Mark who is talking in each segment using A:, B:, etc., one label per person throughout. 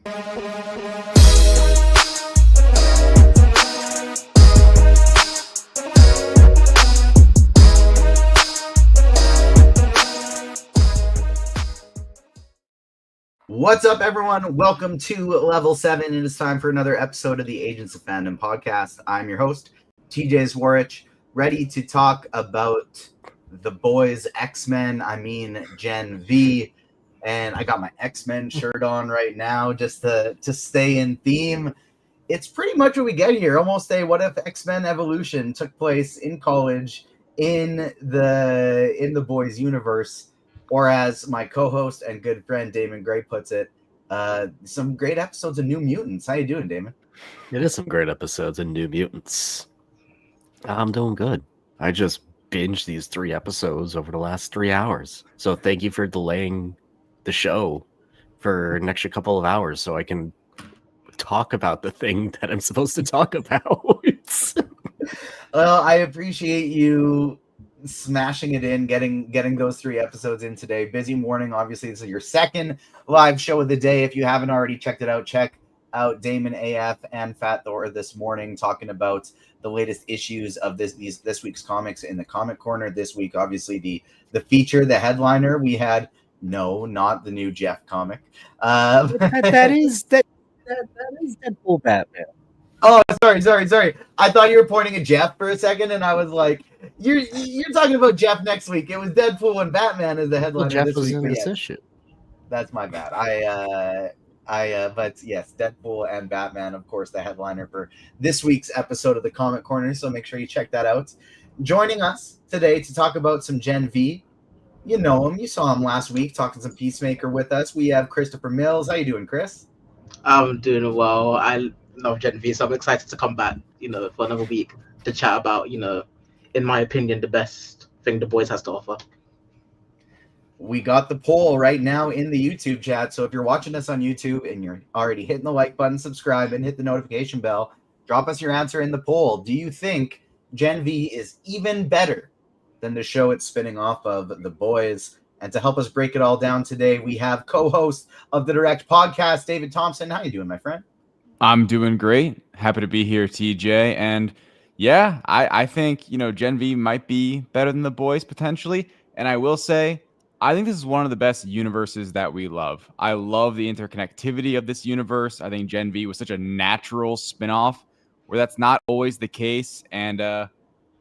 A: What's up, everyone? Welcome to Level 7. It is time for another episode of the Agents of Fandom podcast. I'm your host, TJ Zwarich, ready to talk about the boys, X-Men, Gen V. And I got my X-Men shirt on right now just to stay in theme. It's pretty much what we get here. Almost a what if X-Men evolution took place in college in the boys universe. Or as my co-host and good friend Damon Gray puts it, some great episodes of New Mutants. How you doing, Damon?
B: It is some great episodes of New Mutants. I'm doing good. I just binged these 3 episodes over the last 3 hours. So thank you for delaying the show for an extra couple of hours so I can talk about the thing that I'm supposed to talk about.
A: Well, I appreciate you smashing it in, getting those 3 episodes in today. Busy morning, obviously. This is your second live show of the day. If you haven't already checked it out, check out Damon AF and Fat Thor this morning talking about the latest issues of this week's comics in the Comic Corner. This week, obviously, the feature, the headliner, we had not the new Jeff comic.
B: That is Deadpool Batman.
A: Oh, sorry. I thought you were pointing at Jeff for a second, and I was like, "You're talking about Jeff next week." It was Deadpool and Batman as the headline.
B: Well, Jeff
A: this
B: was
A: week,
B: in this issue.
A: That's my bad. But yes, Deadpool and Batman, of course, the headliner for this week's episode of the Comic Corner. So make sure you check that out. Joining us today to talk about some Gen V. You know him. You saw him last week talking some Peacemaker with us. We have Christopher Mills. How you doing, Chris?
C: I'm doing well. I love Gen V, so I'm excited to come back, for another week to chat about, in my opinion, the best thing the boys has to offer.
A: We got the poll right now in the YouTube chat. So if you're watching us on YouTube and you're already hitting the like button, subscribe, and hit the notification bell, drop us your answer in the poll. Do you think Gen V is even better than the show it's spinning off of, The Boys? And to help us break it all down today, we have co-host of the Direct Podcast, David Thompson. How you doing, my friend?
D: I'm doing great. Happy to be here, TJ. And yeah, I think, Gen V might be better than The Boys potentially. And I will say, I think this is one of the best universes that we love. I love the interconnectivity of this universe. I think Gen V was such a natural spinoff where that's not always the case. And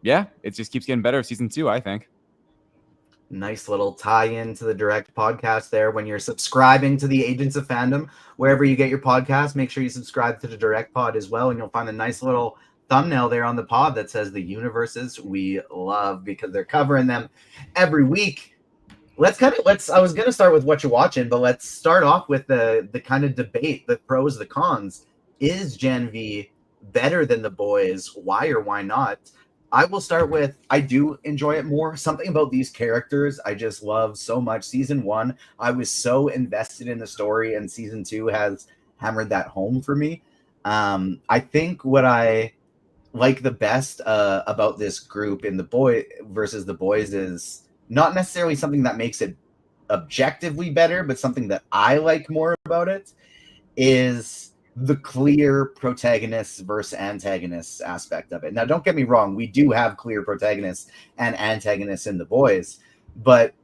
D: yeah, it just keeps getting better season 2, I think.
A: Nice little tie-in to the Direct Podcast there. When you're subscribing to the Agents of Fandom, wherever you get your podcast, make sure you subscribe to the Direct Pod as well, and you'll find a nice little thumbnail there on the pod that says the universes we love, because they're covering them every week. I was going to start with what you're watching, but let's start off with the kind of debate, the pros, the cons. Is Gen V better than The Boys? Why or why not? I will start with, I do enjoy it more. Something about these characters I just love so much. Season 1, I was so invested in the story, and season 2 has hammered that home for me. I think what I like the best about this group in The Boy versus The Boys is not necessarily something that makes it objectively better, but something that I like more about it is the clear protagonists versus antagonists aspect of it. Now, don't get me wrong, we do have clear protagonists and antagonists in The Boys, but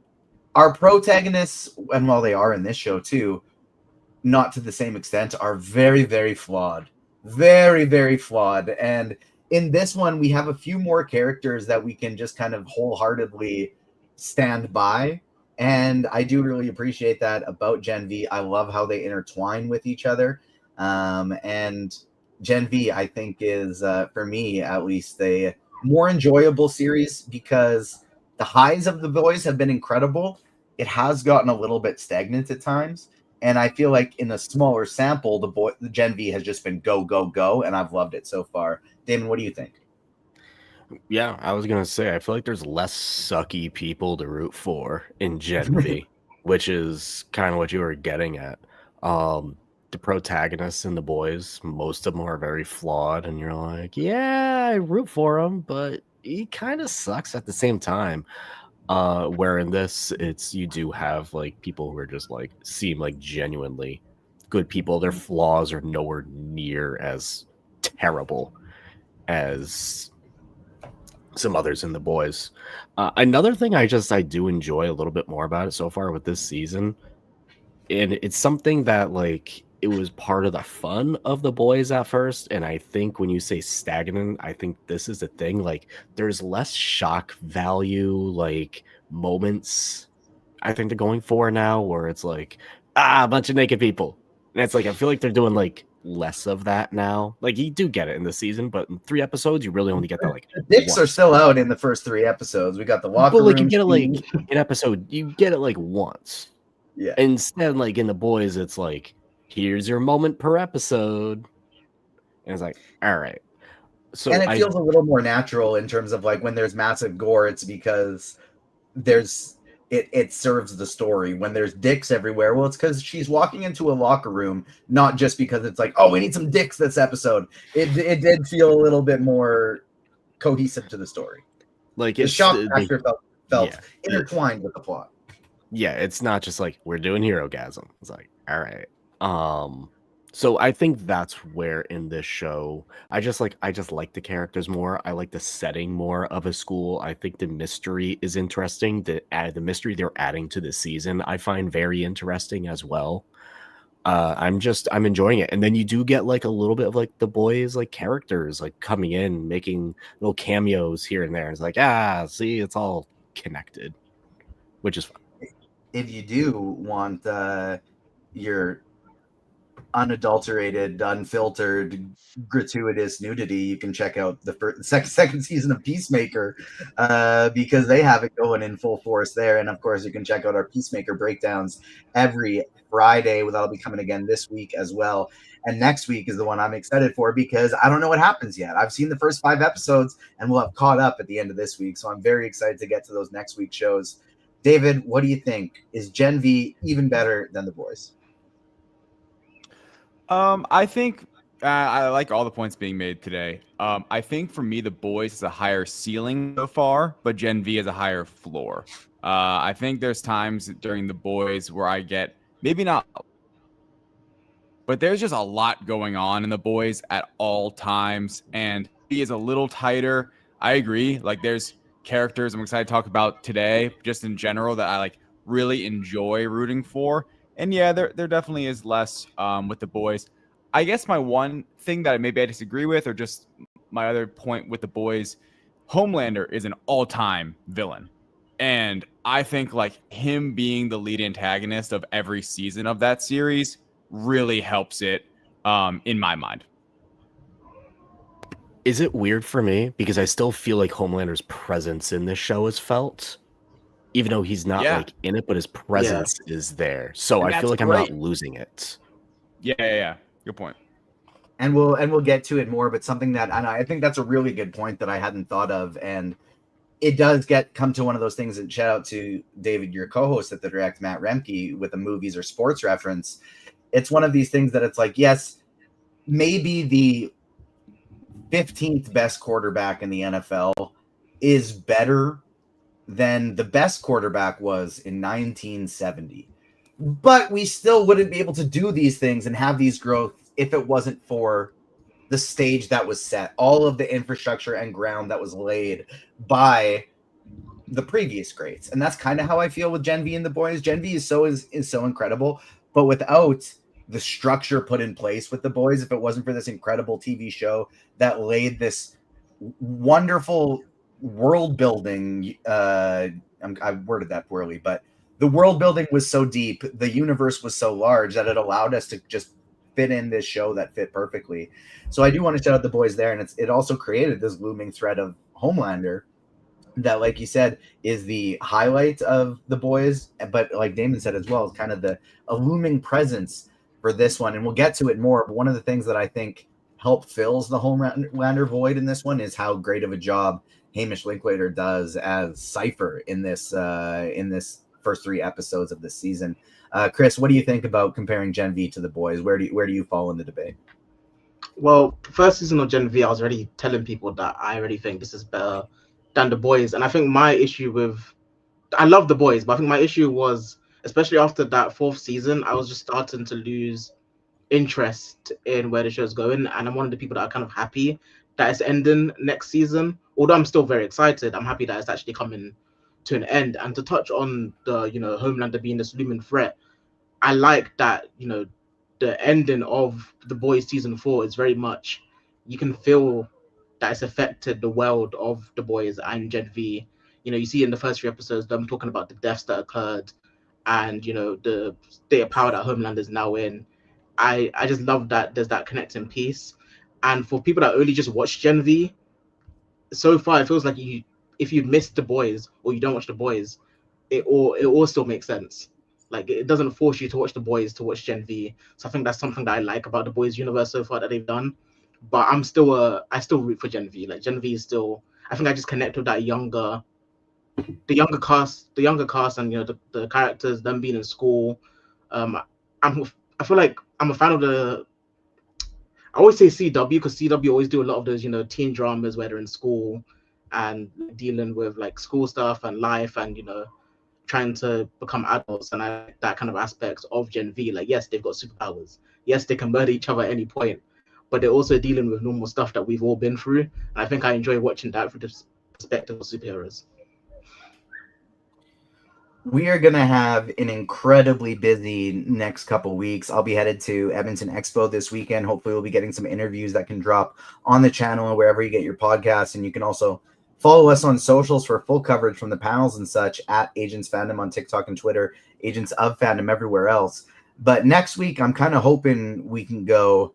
A: our protagonists, and while they are in this show too, not to the same extent, are very, very flawed. Very, very flawed. And in this one, we have a few more characters that we can just kind of wholeheartedly stand by. And I do really appreciate that about Gen V. I love how they intertwine with each other. And Gen V, I think, is, for me at least, a more enjoyable series because the highs of The Boys have been incredible. It has gotten a little bit stagnant at times. And I feel like in a smaller sample, the Gen V has just been go, go, go. And I've loved it so far. Damon, what do you think?
B: Yeah, I was gonna say, I feel like there's less sucky people to root for in Gen V, which is kind of what you were getting at. The protagonists and The Boys, most of them are very flawed, and you're like, yeah, I root for him, but he kind of sucks at the same time. Where in this, you do have like people who are just like seem like genuinely good people. Their flaws are nowhere near as terrible as some others in The Boys. Another thing I do enjoy a little bit more about it so far with this season, and it's something that like it was part of the fun of The Boys at first, and I think when you say stagnant, I think this is the thing. Like, there's less shock value, like moments. I think they're going for now, where it's like a bunch of naked people, and it's like I feel like they're doing like less of that now. Like, you do get it in the season, but in 3 episodes, you really only get that like
A: The dicks
B: once.
A: are still out in the first 3 episodes. We got the locker
B: But like
A: room.
B: you get it like
A: scene.
B: an episode, you get it like once.
A: Yeah.
B: Instead, like in The Boys, it's like, here's your moment per episode. And it's like, all right. So
A: And it feels a little more natural in terms of like when there's massive gore, it's because it serves the story. When there's dicks everywhere, well, it's because she's walking into a locker room, not just because it's like, oh, we need some dicks this episode. It did feel a little bit more cohesive to the story.
B: like
A: The
B: it's
A: shock factor felt
B: yeah,
A: intertwined with the plot.
B: yeah, it's not just like we're doing hero-gasm. It's like, all right. So I think that's where in this show I just like the characters more. I like the setting more of a school. I think the mystery is interesting. The mystery they're adding to the season I find very interesting as well. I'm enjoying it. And then you do get like a little bit of like The Boys like characters like coming in, making little cameos here and there. It's like, see, it's all connected, which is fun.
A: If you do want your unadulterated, unfiltered, gratuitous nudity, you can check out the second season of Peacemaker because they have it going in full force there. And of course, you can check out our Peacemaker breakdowns every Friday. That'll be coming again this week as well. And next week is the one I'm excited for because I don't know what happens yet. I've seen the first 5 episodes and we'll have caught up at the end of this week. So I'm very excited to get to those next week shows. David, what do you think? Is Gen V even better than The Boys?
D: I think I like all the points being made today. I think for me, The Boys is a higher ceiling so far, but Gen V is a higher floor. I think there's times during The Boys where I get maybe not, but there's just a lot going on in The Boys at all times, and V is a little tighter. I agree. Like, there's characters I'm excited to talk about today, just in general, that I like really enjoy rooting for. And yeah, there definitely is less with The Boys. I guess my one thing that maybe I disagree with, or just my other point with The Boys, Homelander is an all-time villain. And I think like him being the lead antagonist of every season of that series really helps it in my mind.
B: Is it weird for me? Because I still feel like Homelander's presence in this show is felt. Even though he's not like in it, but his presence is there. So
D: And
B: I feel
D: that's
B: like I'm
D: great.
B: not losing it.
D: Yeah. Good point.
A: And we'll get to it more, but something that, and I think that's a really good point that I hadn't thought of, and it does come to one of those things. And shout out to David, your co-host at the Direct, Matt Remke, with a movies or sports reference. It's one of these things that it's like, yes, maybe the 15th best quarterback in the NFL is better than the best quarterback was in 1970. But we still wouldn't be able to do these things and have these growth if it wasn't for the stage that was set, all of the infrastructure and ground that was laid by the previous greats. And that's kind of how I feel with Gen V and The Boys. Gen V is so incredible, but without the structure put in place with The Boys, if it wasn't for this incredible TV show that laid this wonderful world building, I worded that poorly, but the world building was so deep, the universe was so large that it allowed us to just fit in this show that fit perfectly. So I do want to shout out The Boys there, and it also created this looming threat of Homelander that, like you said, is the highlight of The Boys, but like Damon said as well, is kind of a looming presence for this one, and we'll get to it more. But one of the things that I think fills the Homelander void in this one is how great of a job Hamish Linklater does as Cypher in this first 3 episodes of this season. Chris, what do you think about comparing Gen V to The Boys? Where do you fall in the debate?
C: Well, first season of Gen V, I was already telling people that I already think this is better than The Boys. And I think my issue I love The Boys, but I think my issue was, especially after that 4th season, I was just starting to lose interest in where the show's going, and I'm one of the people that are kind of happy that it's ending next season. Although I'm still very excited, I'm happy that it's actually coming to an end. And to touch on the, Homelander being this looming threat, I like that, the ending of The Boys season 4 is very much, you can feel that it's affected the world of The Boys and Gen V. You see in the first 3 episodes them talking about the deaths that occurred, and the state of power that Homelander is now in. I just love that there's that connecting piece. And for people that only just watch Gen V, so far it feels like if you missed The Boys or you don't watch The Boys, it all still makes sense. Like, it doesn't force you to watch The Boys to watch Gen V. So I think that's something that I like about The Boys universe so far that they've done. But I still root for Gen V. Like, Gen V is still, I think I just connect with that the younger cast, and the characters, them being in school. I feel like I'm a fan of I always say CW, because CW always do a lot of those teen dramas where they're in school and dealing with like school stuff and life, and trying to become adults. And I like that kind of aspects of Gen V. Like, yes, they've got superpowers, yes, they can murder each other at any point, but they're also dealing with normal stuff that we've all been through. And I think I enjoy watching that from the perspective of superheroes.
A: We are going to have an incredibly busy next couple weeks. I'll be headed to Edmonton Expo this weekend. Hopefully we'll be getting some interviews that can drop on the channel and wherever you get your podcasts. And you can also follow us on socials for full coverage from the panels and such at Agents Fandom on TikTok and Twitter, Agents of Fandom everywhere else. But next week, I'm kind of hoping we can go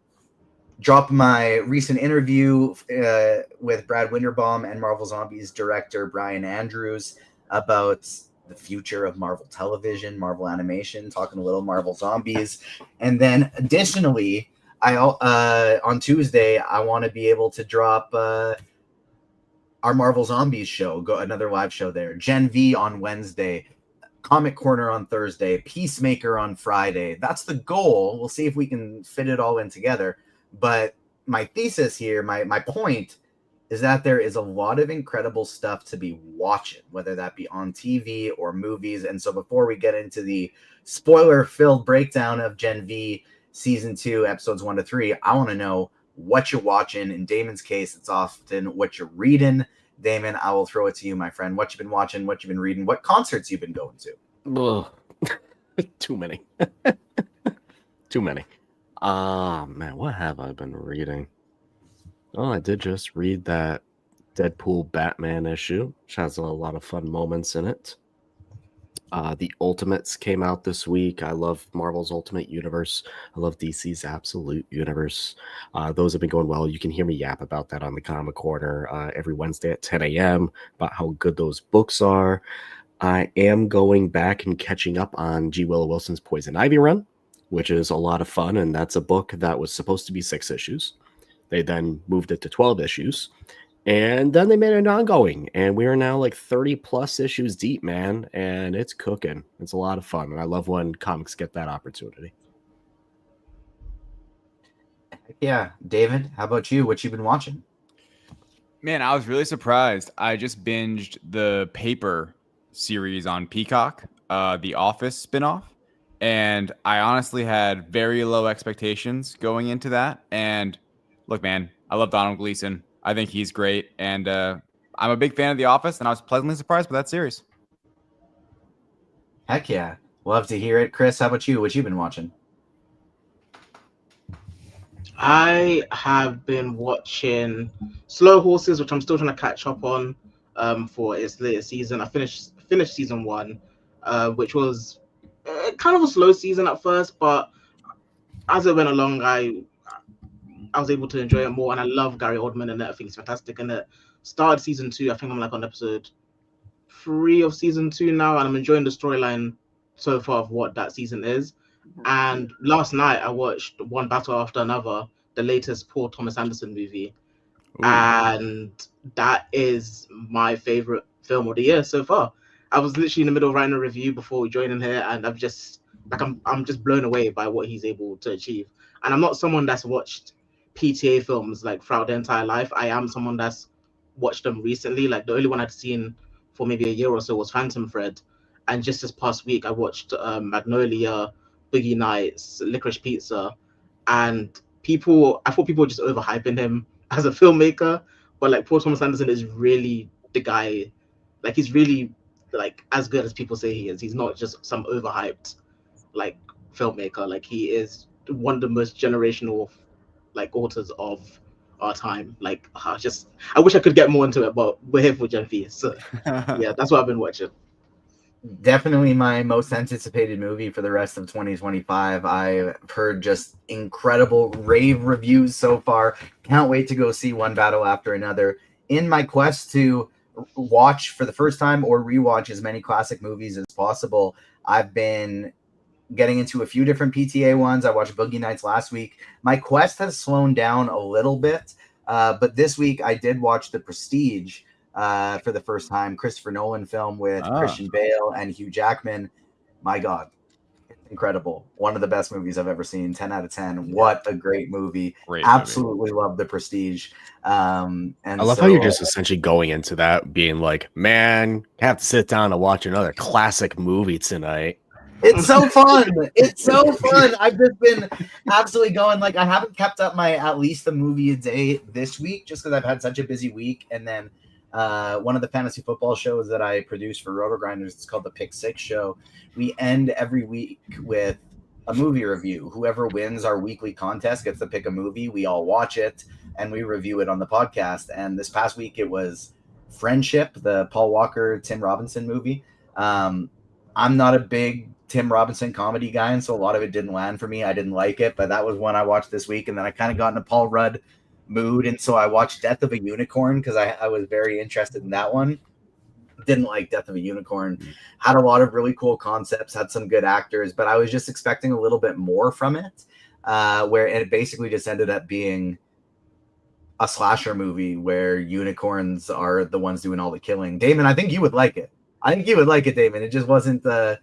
A: drop my recent interview with Brad Winterbaum and Marvel Zombies director Brian Andrews about the future of Marvel television, Marvel animation, talking a little Marvel Zombies. And then additionally, on Tuesday, I want to be able to drop our Marvel Zombies show, go another live show there. Gen V on Wednesday, Comic Corner on Thursday, Peacemaker on Friday. That's the goal. We'll see if we can fit it all in together. But my thesis here, my point is that there is a lot of incredible stuff to be watching, whether that be on TV or movies. And so before we get into the spoiler-filled breakdown of Gen V Season 2, Episodes 1 to 3, I want to know what you're watching. In Damon's case, it's often what you're reading. Damon, I will throw it to you, my friend. What you've been watching, what you've been reading, what concerts you've been going to.
B: Too many. Too many. Man, what have I been reading? Oh, I did just read that Deadpool Batman issue, which has a lot of fun moments in it. The Ultimates came out this week. I love Marvel's Ultimate Universe. I love DC's Absolute Universe. Those have been going well. You can hear me yap about that on the Comic Corner every Wednesday at 10 a.m. about how good those books are. I am going back and catching up on G. Willow Wilson's Poison Ivy run, which is a lot of fun, and that's a book that was supposed to be 6 issues. They then moved it to 12 issues, and then they made it ongoing, and we are now like 30 plus issues deep, man, and it's cooking. It's a lot of fun, and I love when comics get that opportunity.
A: Yeah, David, how about you? What you been watching?
D: Man, I was really surprised. I just binged the Paper series on Peacock, the Office spinoff, and I honestly had very low expectations going into that. And look, man, I love Donald Gleason. I think he's great, and I'm a big fan of The Office, and I was pleasantly surprised by that series.
A: Heck yeah. Love to hear it. Chris, how about you? What you been watching?
C: I have been watching Slow Horses, which I'm still trying to catch up on for its latest season. I finished season 1, which was kind of a slow season at first, but as it went along, I was able to enjoy it more, and I love Gary Oldman and I think he's fantastic in it. Started season 2, I think I'm like on episode 3 of season 2 now, and I'm enjoying the storyline so far of what that season is. And last night I watched One Battle After Another, the latest Paul Thomas Anderson movie.
D: Ooh.
C: And that is my favorite film of the year so far. I was literally in the middle of writing a review before joining here, and I'm just blown away by what he's able to achieve. And I'm not someone that's watched PTA films like throughout their entire life. I am someone that's watched them recently. Like, the only one I'd seen for maybe a year or so was Phantom Thread. And just this past week I watched Magnolia, Boogie Nights, Licorice Pizza, and I thought people were just overhyping him as a filmmaker, but like Paul Thomas Anderson is really the guy. Like he's really like as good as people say he is. He's not just some overhyped like filmmaker. Like he is one of the most generational like authors of our time. Like I wish I could get more into it, but we're here for Gen V. So yeah, that's what I've been watching.
A: Definitely my most anticipated movie for the rest of 2025. I've heard just incredible rave reviews so far. Can't wait to go see one battle after another. In my quest to watch for the first time or rewatch as many classic movies as possible, I've been getting into a few different PTA ones. I watched Boogie Nights last week. My quest has slowed down a little bit, but this week I did watch The Prestige for the first time, Christopher Nolan film with Christian Bale and Hugh Jackman. My God, it's incredible. One of the best movies I've ever seen. 10 out of 10. What a great movie. Absolutely love The Prestige. And
B: I love how you're just essentially going into that being like, man, have to sit down and watch another classic movie tonight.
A: It's so fun. It's so fun. I've just been absolutely going. Like, I haven't kept up my at least a movie a day this week just because I've had such a busy week. And then one of the fantasy football shows that I produce for Roto Grinders, it's called the Pick Six Show. We end every week with a movie review. Whoever wins our weekly contest gets to pick a movie. We all watch it and we review it on the podcast. And this past week it was Friendship, the Paul Walker, Tim Robinson movie. I'm not a big Tim Robinson comedy guy, and so a lot of it didn't land for me. I didn't like it, but that was one I watched this week. And then I kind of got in a Paul Rudd mood, and so I watched Death of a Unicorn because I was very interested in that one. Didn't like Death of a Unicorn. Had a lot of really cool concepts, had some good actors, but I was just expecting a little bit more from it, where it basically just ended up being a slasher movie where unicorns are the ones doing all the killing. Damon, I think you would like it. I think you would like it, Damon. It just wasn't the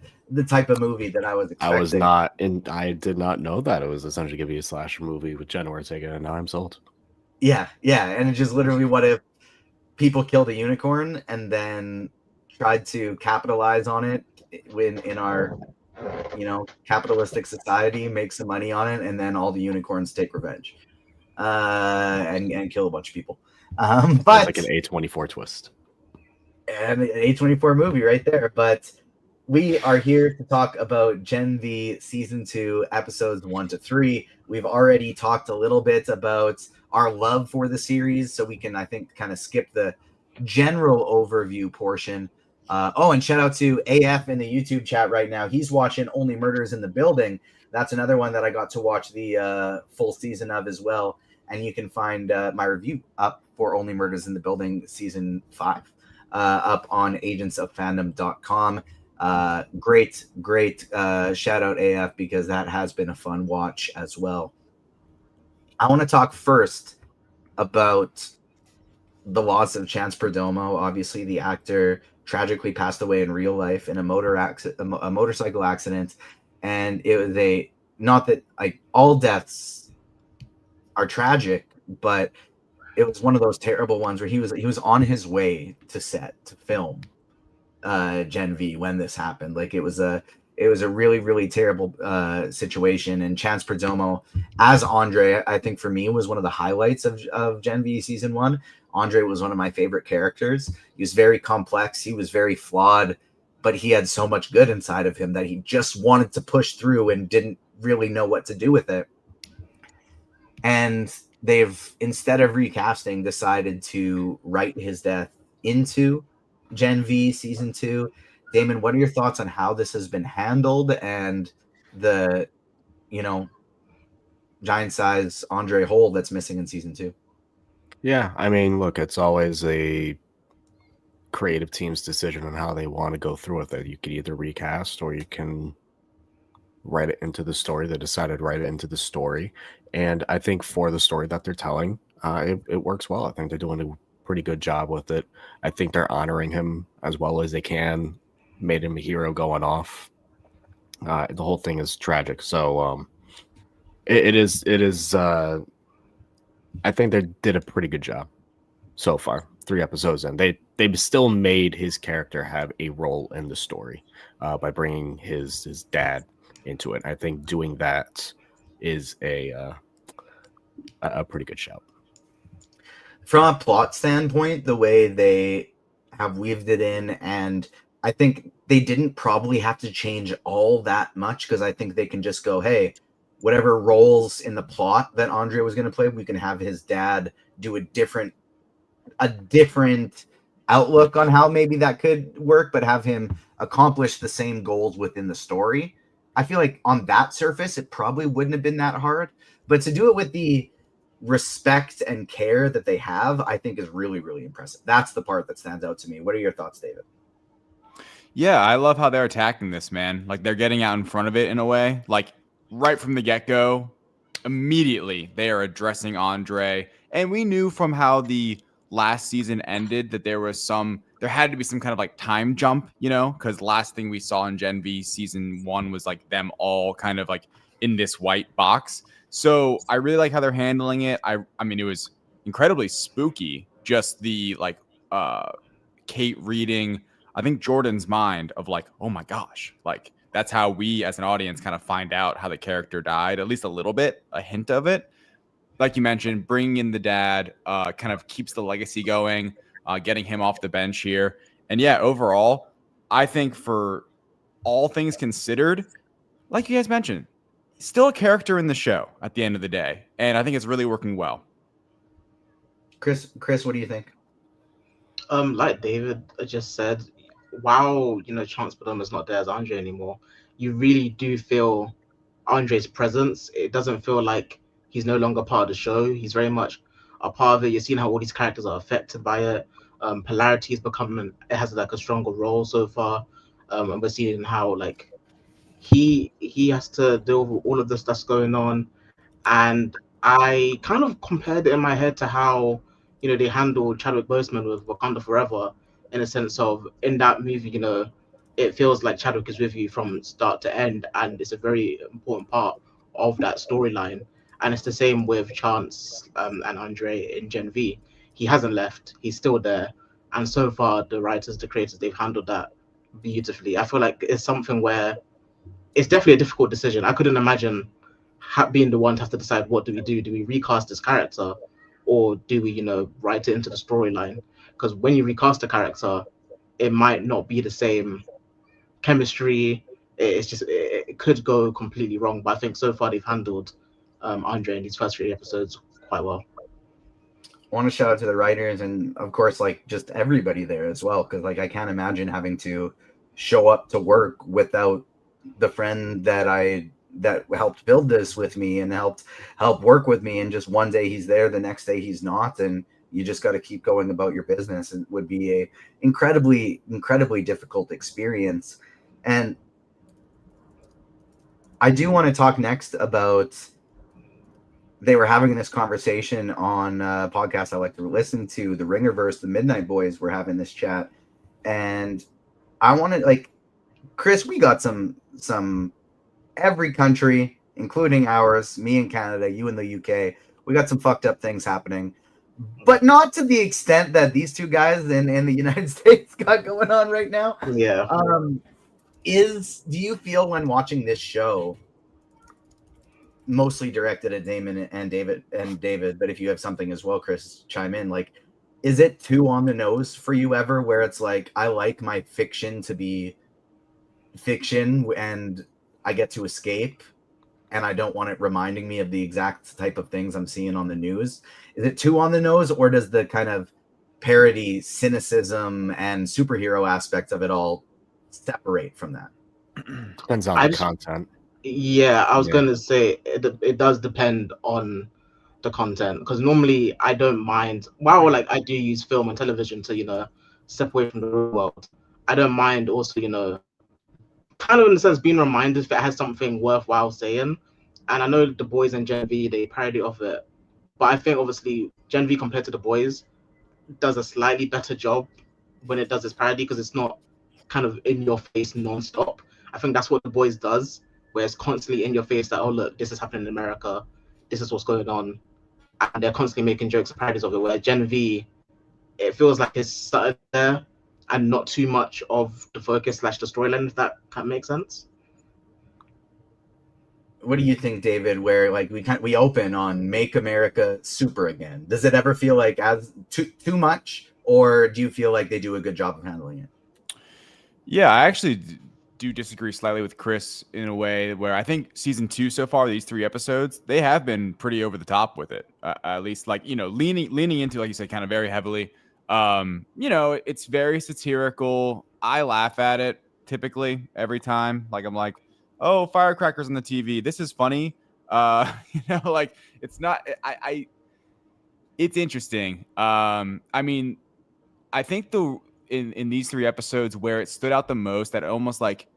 A: type of movie that I was expecting.
B: I was not, and I did not know that it was essentially going to be a slasher movie with Jen Ortega, and now I'm sold.
A: Yeah, and it's just literally what if people killed a unicorn and then tried to capitalize on it in our, capitalistic society, make some money on it, and then all the unicorns take revenge and kill a bunch of people. But
B: it's like an A24 twist.
A: And an A24 movie right there. But we are here to talk about Gen V Season 2, Episodes 1 to 3. We've already talked a little bit about our love for the series, so we can, I think, kind of skip the general overview portion. And shout out to AF in the YouTube chat right now. He's watching Only Murders in the Building. That's another one that I got to watch the full season of as well. And you can find my review up for Only Murders in the Building Season 5. Up on agentsoffandom.com. Great shout out AF, because that has been a fun watch as well. I want to talk first about the loss of Chance Perdomo. Obviously, the actor tragically passed away in real life in a motorcycle accident, and it was not that all deaths are tragic, but it was one of those terrible ones where he was on his way to set to film Gen V when this happened. Like it was a really, really terrible situation. And Chance Perdomo as Andre, I think for me was one of the highlights of Gen V season 1. Andre was one of my favorite characters. He was very complex. He was very flawed, but he had so much good inside of him that he just wanted to push through and didn't really know what to do with it. And they've, instead of recasting, decided to write his death into Gen V Season 2. Damon, what are your thoughts on how this has been handled and the, giant size Andre hole that's missing in Season 2?
B: Yeah, I mean, look, it's always a creative team's decision on how they want to go through with it. You could either recast or you can write it into the story. They decided to write it into the story. And I think for the story that they're telling, it works well. I think they're doing a pretty good job with it. I think they're honoring him as well as they can. Made him a hero going off. The whole thing is tragic. So it is. I think they did a pretty good job so far. 3 episodes in, they still made his character have a role in the story by bringing his dad into it. I think doing that is a pretty good shout.
A: From a plot standpoint, the way they have weaved it in, and I think they didn't probably have to change all that much, because I think they can just go, hey, whatever roles in the plot that Andre was going to play, we can have his dad do a different outlook on how maybe that could work, but have him accomplish the same goals within the story. I feel like on that surface, it probably wouldn't have been that hard, but to do it with the respect and care that they have, I think is really, really impressive. That's the part that stands out to me. What are your thoughts, David?
D: Yeah, I love how they're attacking this, man. Like, they're getting out in front of it in a way. Like, right from the get-go, immediately they are addressing Andre. And we knew from how the last season ended that there had to be some kind of like time jump, you know, because last thing we saw in Gen V season 1 was like them all kind of like in this white box. So I really like how they're handling it. I mean, it was incredibly spooky, just the like Kate reading, I think, Jordan's mind of like, oh my gosh, like that's how we as an audience kind of find out how the character died, at least a little bit, a hint of it. Like you mentioned, bringing in the dad kind of keeps the legacy going, getting him off the bench here. And yeah, overall, I think for all things considered, like you guys mentioned, still a character in the show at the end of the day. And I think it's really working well.
A: Chris, what do you think?
C: Like David just said, while Chance Perdomo's not there as Andre anymore, you really do feel Andre's presence. It doesn't feel like he's no longer part of the show. He's very much a part of it. You're seeing how all these characters are affected by it. Polarity is becoming, it has like a stronger role so far. And we're seeing how like he has to deal with all of this that's going on. And I kind of compared it in my head to how they handled Chadwick Boseman with Wakanda Forever, in a sense of, in that movie, it feels like Chadwick is with you from start to end, and it's a very important part of that storyline. And it's the same with Chance and Andre in Gen V. He hasn't left; he's still there. And so far, the writers, the creators, they've handled that beautifully. I feel like it's something where it's definitely a difficult decision. I couldn't imagine being the one to have to decide, what do we do? Do we recast this character, or do we, write it into the storyline? Because when you recast a character, it might not be the same chemistry. It's just, it could go completely wrong. But I think so far they've handled Andre in these first 3 episodes quite well.
A: I want to shout out to the writers and, of course, like just everybody there as well, because like I can't imagine having to show up to work without the friend that helped build this with me and help work with me, and just one day he's there, the next day he's not, and you just got to keep going about your business. It would be a incredibly difficult experience. And I do want to talk next about, they were having this conversation on a podcast I like to listen to, the Ringerverse, the Midnight Boys were having this chat, and I wanted, like, Chris, we got some every country, including ours, me in Canada, you in the UK, we got some fucked up things happening, but not to the extent that these two guys in the United States got going on right now.
C: Yeah.
A: Do you feel when watching this show, mostly directed at Damon and David, but if you have something as well, Chris, chime in, like, is it too on the nose for you ever, where it's like, I like my fiction to be fiction and I get to escape, and I don't want it reminding me of the exact type of things I'm seeing on the news? Is it too on the nose, or does the kind of parody, cynicism, and superhero aspect of it all separate from that?
B: Depends on the content.
C: Yeah, I was going to say it does depend on the content, because normally I don't mind, while like I do use film and television to step away from the real world, I don't mind also kind of in a sense being reminded if it has something worthwhile saying. And I know the boys in Gen V, they parody of it, but I think obviously Gen V compared to the boys does a slightly better job when it does its parody, because it's not kind of in your face non-stop. I think that's what the boys does, where it's constantly in your face that, oh look, this is happening in America, this is what's going on, and they're constantly making jokes and parodies of it. Where Gen V, it feels like it's started there and not too much of the focus / the storyline, if that can make sense.
A: What do you think, David? Where like we open on "Make America Super Again." Does it ever feel like as too much, or do you feel like they do a good job of handling it?
D: Yeah, I actually do disagree slightly with Chris in a way where I think season 2 so far, these 3 episodes, they have been pretty over the top with it. At least, like, leaning into, like you said, kind of very heavily. It's very satirical. I laugh at it typically every time. Like, I'm like, oh, firecrackers on the TV. This is funny. Like, it's not. It's interesting. I mean, I think in these 3 episodes where it stood out the most, that almost like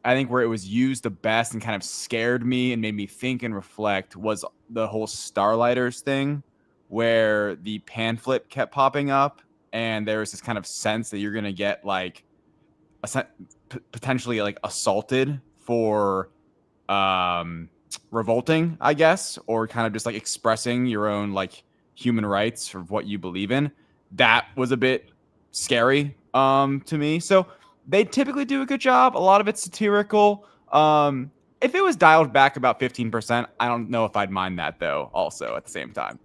D: I think where it was used the best and kind of scared me and made me think and reflect was the whole Starlighters thing, where the pan flip kept popping up, and there was this kind of sense that you're gonna get like potentially like assaulted for revolting, I guess, or kind of just like expressing your own like human rights or what you believe in. That was a bit scary to me. So they typically do a good job. A lot of it's satirical. If it was dialed back about 15%, I don't know if I'd mind that though, also at the same time.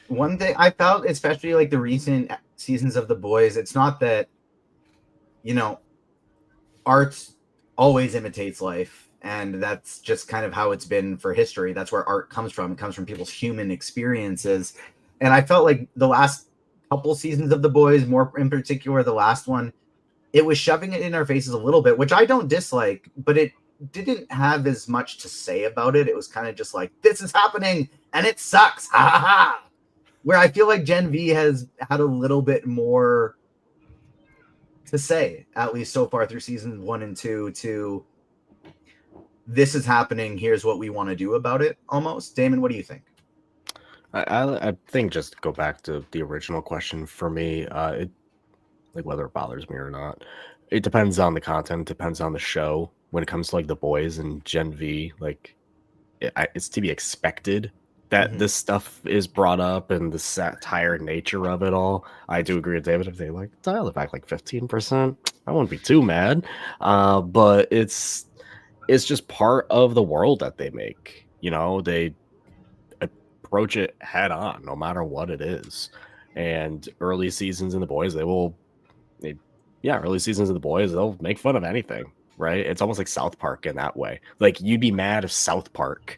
A: One thing I felt, especially like the recent seasons of The Boys, it's not that, art always imitates life. And that's just kind of how it's been for history. That's where art comes from. It comes from people's human experiences. And I felt like the last couple seasons of The Boys, more in particular, the last one, it was shoving it in our faces a little bit, which I don't dislike, but it didn't have as much to say about it. It was kind of just like, this is happening and it sucks. Ha ha ha. Where I feel like Gen V has had a little bit more to say, at least so far through seasons 1 and 2, to this is happening, here's what we want to do about it, almost. Damon, what do you think?
B: I think, just to go back to the original question, for me, like whether it bothers me or not, it depends on the content, depends on the show. When it comes to like The Boys and Gen V, like it's to be expected that this stuff is brought up and the satire nature of it all. I do agree with David. If they like dial it back like 15%, I wouldn't be too mad. But it's just part of the world that they make. They approach it head on, no matter what it is. And early seasons in The Boys, early seasons of The Boys, they'll make fun of anything, right? It's almost like South Park in that way. Like, you'd be mad if South Park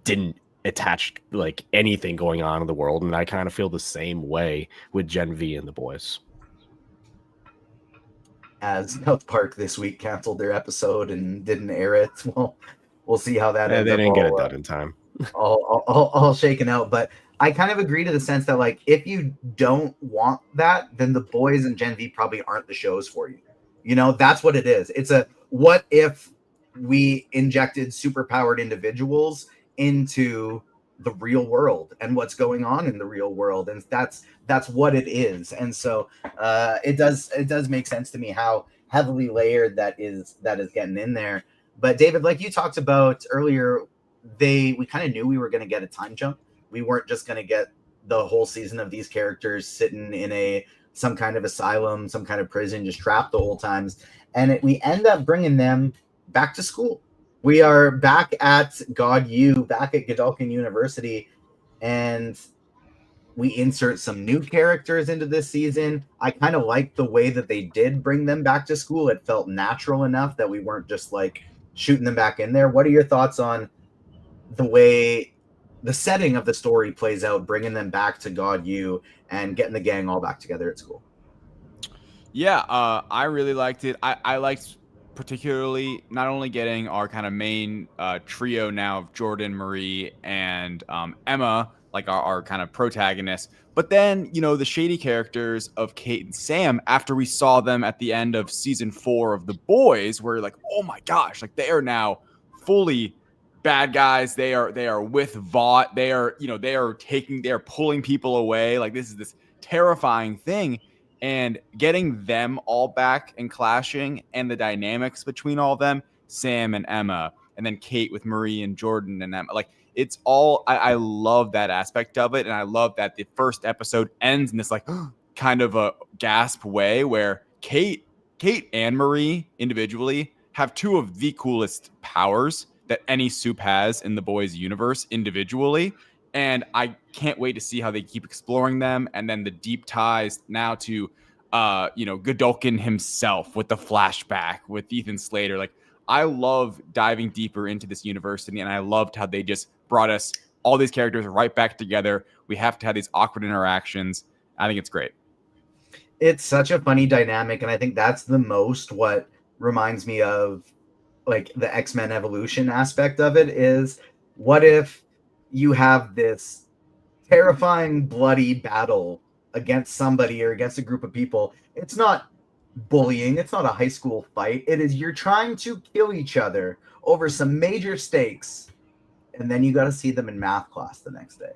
B: didn't attach like anything going on in the world, and I kind of feel the same way with Gen V and The Boys.
A: As South Park this week canceled their episode and didn't air it, well, we'll see how that ends
B: they
A: up.
B: Didn't get it done in time.
A: all shaken out. But I kind of agree to the sense that, like, if you don't want that, then The Boys and Gen V probably aren't the shows for you. That's what it is. It's a, what if we injected superpowered individuals into the real world and what's going on in the real world, and that's what it is. And so it does make sense to me how heavily layered that is getting in there. But David, like you talked about earlier, we kind of knew we were going to get a time jump. We weren't just going to get the whole season of these characters sitting in some kind of asylum, some kind of prison, just trapped the whole times. And we end up bringing them back to school. We are back at back at Godolphin University, and we insert some new characters into this season. I kind of like the way that they did bring them back to school. It felt natural enough that we weren't just like shooting them back in there. What are your thoughts on the way the setting of the story plays out, bringing them back to God U and getting the gang all back together at school?
D: Yeah, I really liked it. I liked particularly not only getting our kind of main trio now of Jordan, Marie, and Emma, like our kind of protagonists, but then, the shady characters of Kate and Sam, after we saw them at the end of season 4 of The Boys, where like, oh my gosh, like they are now fully bad guys. They are with Vought. They are pulling people away. Like, this is this terrifying thing. And getting them all back and clashing, and the dynamics between all of them, Sam and Emma, and then Kate with Marie and Jordan and Emma, like, it's all, I love that aspect of it. And I love that the first episode ends in this like kind of a gasp way, where Kate and Marie individually have two of the coolest powers that any soup has in the boys universe individually. And I can't wait to see how they keep exploring them. And then the deep ties now to, Godolkin himself with the flashback with Ethan Slater. Like, I love diving deeper into this university, and I loved how they just brought us all these characters right back together. We have to have these awkward interactions. I think it's great.
A: It's such a funny dynamic, and I think that's the most what reminds me of like the X-Men evolution aspect of it is, what if you have this terrifying bloody battle against somebody or against a group of people? It's not bullying, it's not a high school fight, it is you're trying to kill each other over some major stakes, and then you got to see them in math class the next day.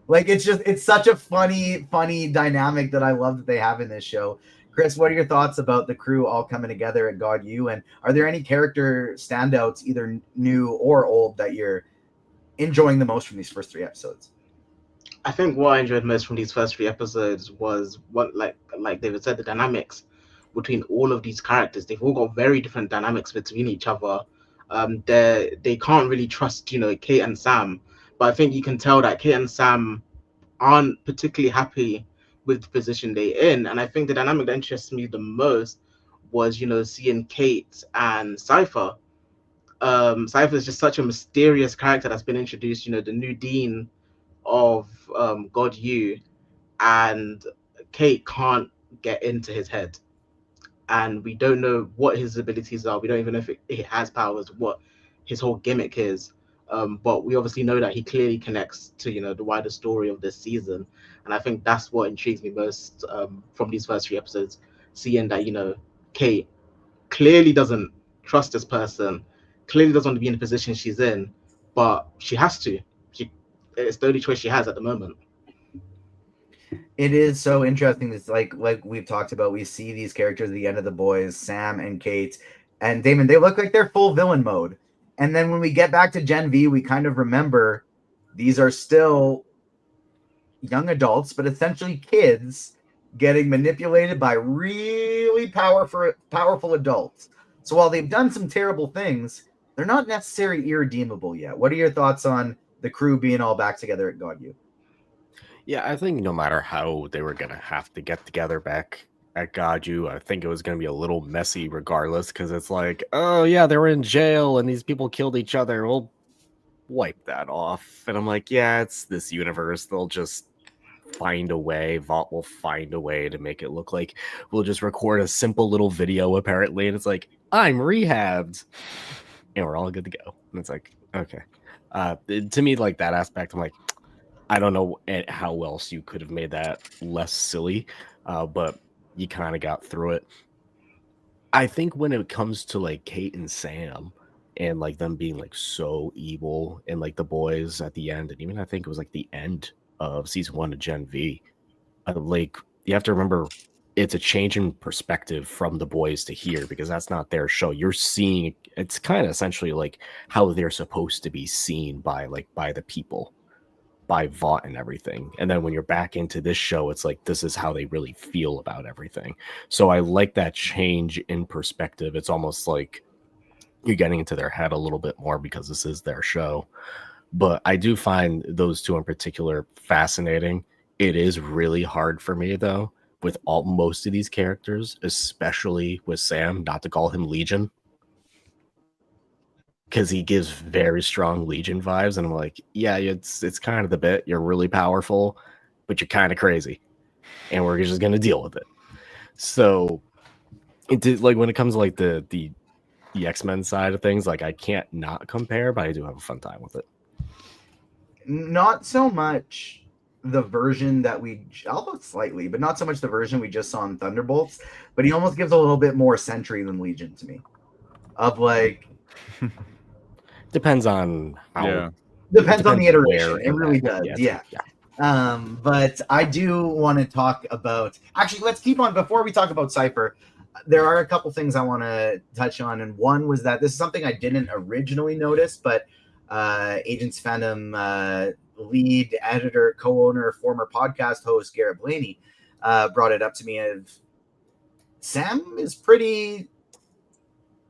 A: Like, it's such a funny dynamic that I love that they have in this show. Chris, what are your thoughts about the crew all coming together at God U? And are there any character standouts, either new or old, that you're enjoying the most from these first 3 episodes?
C: I think what I enjoyed most from these first 3 episodes was what, like David said, the dynamics between all of these characters. They've all got very different dynamics between each other. They can't really trust, Kate and Sam, but I think you can tell that Kate and Sam aren't particularly happy with the position they're in. And I think the dynamic that interests me the most was, seeing Kate and Cypher. Cypher is just such a mysterious character that's been introduced, the new dean of God U, and Kate can't get into his head. And we don't know what his abilities are. We don't even know if it has powers, what his whole gimmick is. But we obviously know that he clearly connects to, the wider story of this season. And I think that's what intrigues me most from these first 3 episodes, seeing that, Kate clearly doesn't trust this person, clearly doesn't want to be in the position she's in, but she has to. It's the only choice she has at the moment.
A: It is so interesting. It's like we've talked about, we see these characters at the end of The Boys, Sam and Kate and Damon, they look like they're full villain mode. And then when we get back to Gen V, we kind of remember these are still young adults, but essentially kids getting manipulated by really powerful adults. So while they've done some terrible things, they're not necessarily irredeemable yet. What are your thoughts on the crew being all back together at God U?
B: Yeah, I think no matter how they were going to have to get together back at God U, I think it was going to be a little messy regardless, because it's like, oh yeah, they were in jail and these people killed each other. We'll wipe that off. And I'm like, yeah, it's this universe. They'll just find a way. Vought will find a way to make it look like we'll just record a simple little video apparently, and it's like, I'm rehabbed and we're all good to go. And it's like, okay. To me, like, that aspect, I'm like, I don't know how else you could have made that less silly, but you kind of got through it. I think when it comes to like Kate and Sam and like them being like so evil and like the boys at the end, and even I think it was like the end of season 1 of Gen V, like you have to remember it's a change in perspective from the boys to here, because that's not their show. You're seeing, it's kind of essentially like how they're supposed to be seen by the people, by Vought and everything. And then when you're back into this show, it's like, this is how they really feel about everything. So I like that change in perspective. It's almost like you're getting into their head a little bit more because this is their show. But I do find those two in particular fascinating. It is really hard for me though, with most of these characters, especially with Sam, not to call him Legion, because he gives very strong Legion vibes, and I'm like, yeah, it's kind of the bit. You're really powerful, but you're kind of crazy, and we're just gonna deal with it. So, like when it comes to like the X-Men side of things, like I can't not compare, but I do have a fun time with it.
A: Not so much the version that although slightly, but not so much the version we just saw in Thunderbolts. But he almost gives a little bit more Sentry than Legion to me. Of like.
B: Depends on how.
A: Yeah. Depends on the iteration. It really does. Yeah. But I do want to talk about. Actually, let's keep on before we talk about Cypher. There are a couple things I want to touch on, and one was that this is something I didn't originally notice, but Agents Fandom lead editor, co-owner, former podcast host Garrett Blaney brought it up to me. Sam is pretty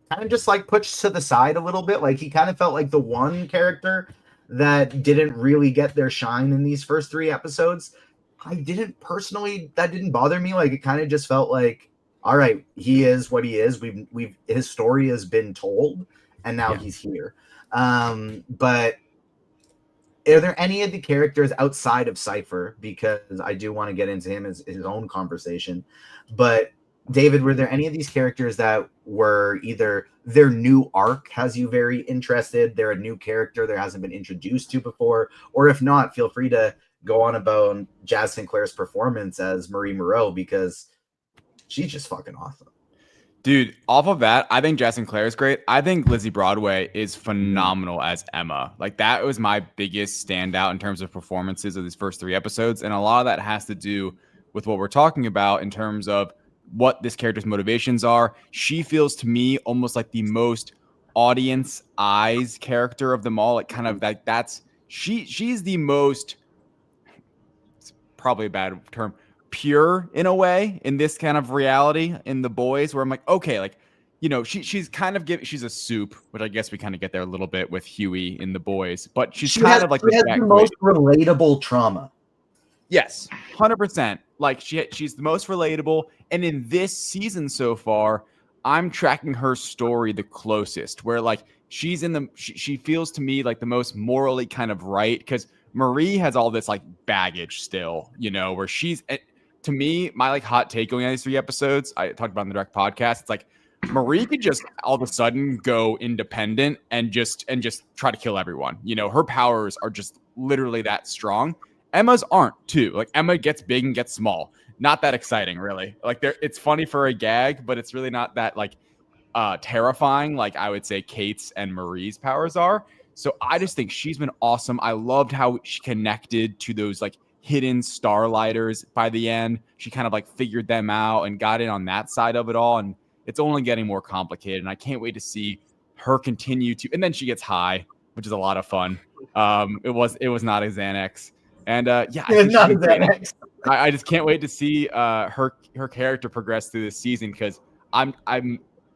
A: kind of just like pushed to the side a little bit. Like he kind of felt like the one character that didn't really get their shine in these first 3 episodes. I didn't personally, that didn't bother me. Like it kind of just felt like, all right, he is what he is. We've his story has been told, and now he's here. But are there any of the characters outside of Cypher? Because I do want to get into him as his own conversation. But David, were there any of these characters that were either their new arc has you very interested, they're a new character that hasn't been introduced to before, or if not, feel free to go on about Jazz Sinclair's performance as Marie Moreau, because she's just fucking awesome.
D: Dude, off of that, I think Jazz Sinclair is great. I think Lizzie Broadway is phenomenal as Emma. Like, that was my biggest standout in terms of performances of these first 3 episodes. And a lot of that has to do with what we're talking about in terms of what this character's motivations are. She feels to me almost like the most audience eyes character of them all. Like, kind of like that's she's the most, it's probably a bad term, pure in a way in this kind of reality in The Boys, where I'm like, okay, like, you know, she's kind of she's a soup, which I guess we kind of get there a little bit with Huey in The Boys, but she kind
A: has,
D: of like
A: she has the most relatable trauma.
D: Yes, 100%. Like she's the most relatable, and in this season so far, I'm tracking her story the closest. Where like she's in the she feels to me like the most morally kind of right, because Marie has all this like baggage still, you know, where she's. To me, my like hot take going on these 3 episodes, I talked about in the direct podcast, it's like Marie could just all of a sudden go independent and just try to kill everyone. You know, her powers are just literally that strong. Emma's aren't too. Like Emma gets big and gets small. Not that exciting, really. Like it's funny for a gag, but it's really not that like terrifying like I would say Kate's and Marie's powers are. So I just think she's been awesome. I loved how she connected to those like hidden starlighters by the end. She kind of like figured them out and got in on that side of it all, and it's only getting more complicated, and I can't wait to see her continue to, and then she gets high, which is a lot of fun. It was not a Xanax, and yeah, I just can't wait to see her character progress through this season, because I'm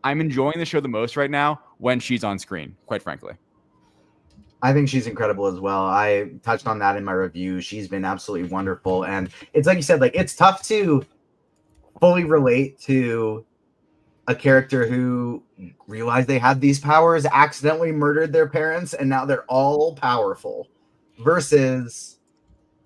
D: enjoying the show the most right now when she's on screen, quite frankly.
A: I think she's incredible as well. I touched on that in my review. She's been absolutely wonderful. And it's like you said, like it's tough to fully relate to a character who realized they had these powers, accidentally murdered their parents, and now they're all powerful, versus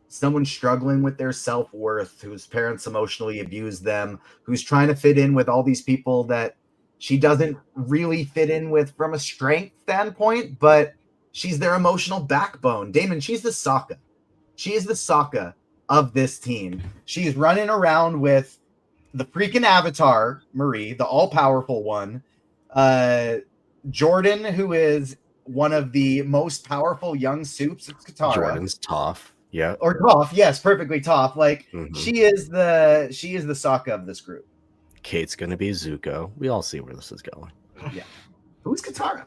A: someone struggling with their self-worth, whose parents emotionally abused them, who's trying to fit in with all these people that she doesn't really fit in with from a strength standpoint, but she's their emotional backbone. Damon, she's the Sokka. She is the Sokka of this team. She's running around with the freaking Avatar, Marie, the all-powerful one. Jordan, who is one of the most powerful young soups. It's Katara.
B: Jordan's Toph. Yeah.
A: Or Toph, yes, perfectly Toph. Like she is the Sokka of this group.
B: Kate's gonna be Zuko. We all see where this is going.
A: Yeah. Who's Katara?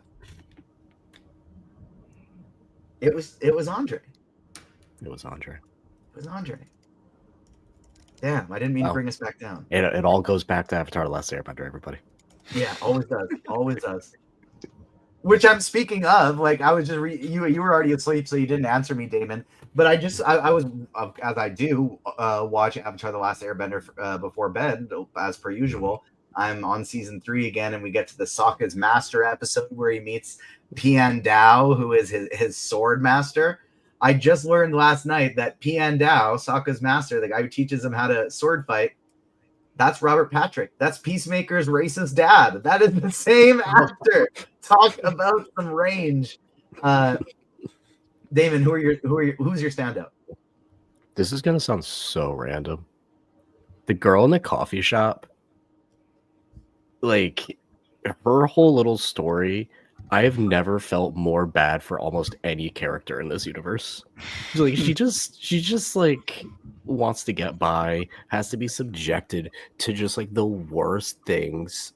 A: It was Andre.
B: It was Andre.
A: It was Andre. Damn, I didn't mean to bring us back down.
B: It all goes back to Avatar: The Last Airbender, everybody.
A: Yeah, always does. Always does. Which I'm speaking of, like I was just you were already asleep, so you didn't answer me, Damon. But I was as I do watch Avatar: The Last Airbender before bed, as per usual. I'm on season 3 again, and we get to the Sokka's master episode where he meets Pian Dao, who is his sword master. I just learned last night that Pian Dao, Sokka's master, the guy who teaches him how to sword fight, that's Robert Patrick. That's Peacemaker's racist dad. That is the same actor. Talk about some range. Damon, who's your standout?
B: This is gonna sound so random. The girl in the coffee shop, like her whole little story, I have never felt more bad for almost any character in this universe. Like she just like wants to get by, has to be subjected to just like the worst things.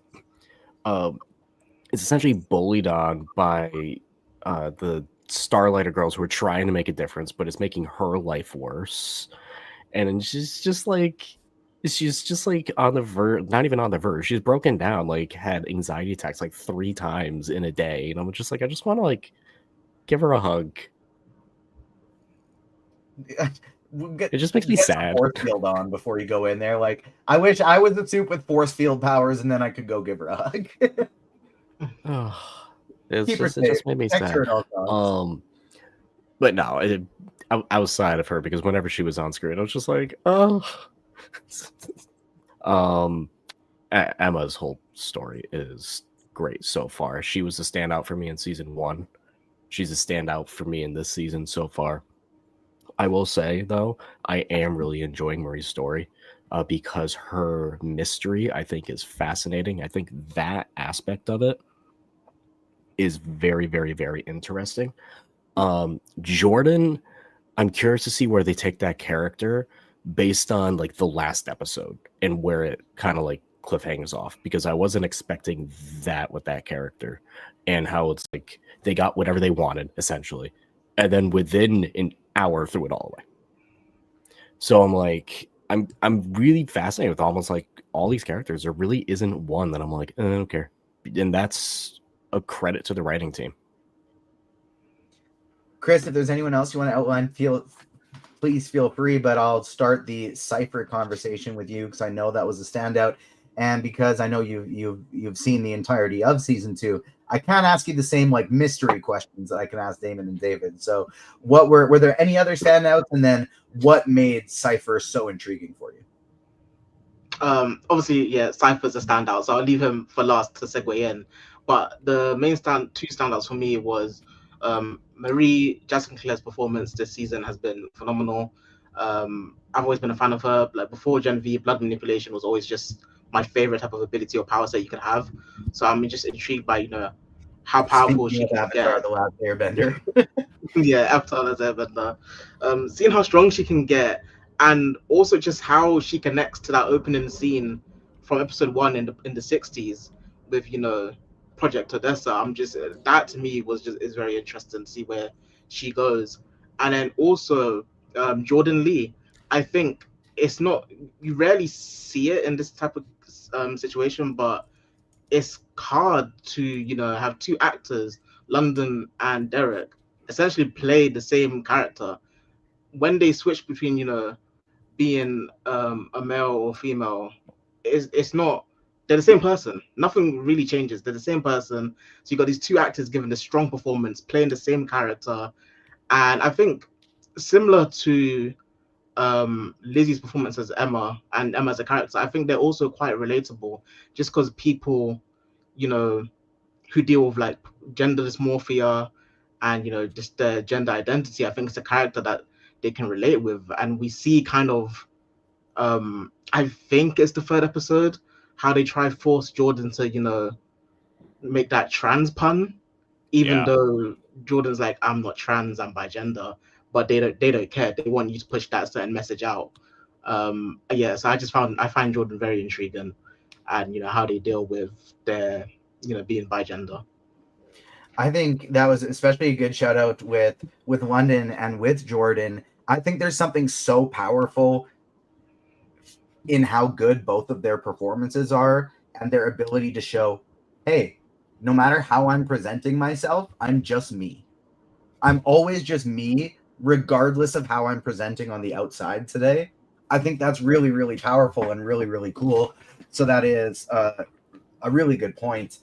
B: It's essentially bullied on by the Starlighter girls who are trying to make a difference, but it's making her life worse. And she's just like, she's just like on the verge, not even on the verge. She's broken down, like had anxiety attacks like 3 times in a day, and I'm just like, I just want to like give her a hug. It just makes me
A: Get some
B: sad.
A: force field on before you go in there. Like, I wish I was a soup with force field powers, and then I could go give her a hug.
B: Oh, it
A: Keep her
B: just
A: safe.
B: made me
A: Protect her
B: sad.
A: at all costs.
B: But no, outside of her, because whenever she was on screen, I was just like, oh. Emma's whole story is great so far. She was a standout for me in season 1. She's a standout for me in this season so far. I will say, though, I am really enjoying Marie's story because her mystery, I think, is fascinating. I think that aspect of it is very, very, very interesting. Jordan, I'm curious to see where they take that character based on like the last episode and where it kind of like cliffhangs off, because I wasn't expecting that with that character and how it's like they got whatever they wanted essentially, and then within an hour threw it all away. So I'm like, I'm really fascinated with almost like all these characters. There really isn't one that I'm like, I don't care, and that's a credit to the writing team.
A: Chris, if there's anyone else you want to outline, please feel free, but I'll start the Cypher conversation with you because I know that was a standout, and because I know you've seen the entirety of season 2. I can't ask you the same like mystery questions that I can ask Damon and David. So, what were there any other standouts, and then what made Cypher so intriguing for you?
C: Obviously, yeah, Cypher's a standout, so I'll leave him for last to segue in. But the main two standouts for me was Marie Jasmine Claire's performance this season has been phenomenal. I've always been a fan of her. Like before Gen V, blood manipulation was always just my favorite type of ability or power set you could have. So I'm just intrigued by how powerful she can
A: Avatar,
C: get.
A: the last Airbender.
C: Yeah, Avatar as Airbender. Seeing how strong she can get, and also just how she connects to that opening scene from episode 1 in the 60s with Project Odessa. I'm just that to me is very interesting to see where she goes. And then also Jordan Lee. I think it's not, you rarely see it in this type of situation, but it's hard to have 2 actors, London and Derek, essentially play the same character. When they switch between being a male or female, it's not, they're the same person. Nothing really changes. They're the same person. So you got these 2 actors giving a strong performance, playing the same character. And I think similar to Lizzie's performance as Emma and Emma as a character, I think they're also quite relatable, just because people who deal with like gender dysmorphia and just their gender identity, I think it's a character that they can relate with. And we see kind of I think it's the 3rd episode how they try force Jordan to make that trans pun, even though Jordan's like, I'm not trans, I'm bi gender, but they don't care. They want you to push that certain message out. Yeah, so I find Jordan very intriguing, and how they deal with their being bi gender.
A: I think that was especially a good shout out with London and with Jordan. I think there's something so powerful in how good both of their performances are and their ability to show, hey, no matter how I'm presenting myself, I'm just me. I'm always just me, regardless of how I'm presenting on the outside today. I think that's really, really powerful and really, really cool. So that is a really good point.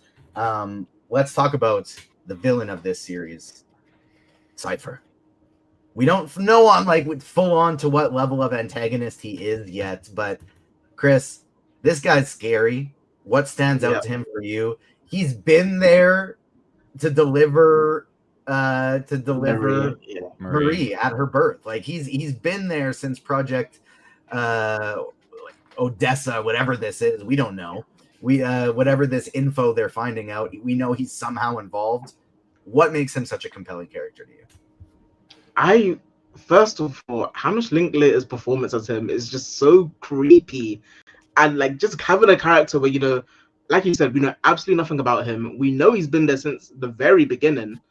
A: Let's talk about the villain of this series, Cypher. We don't know on like full on to what level of antagonist he is yet, but Chris, this guy's scary. What stands out to him for you? He's been there to deliver Marie at her birth. Like he's been there since Project Odessa, whatever this is. We don't know. Whatever this info they're finding out, we know he's somehow involved. What makes him such a compelling character to you?
C: First of all, Hamish Linklater's performance as him is just so creepy, and like just having a character where like you said, we know absolutely nothing about him. We know he's been there since the very beginning,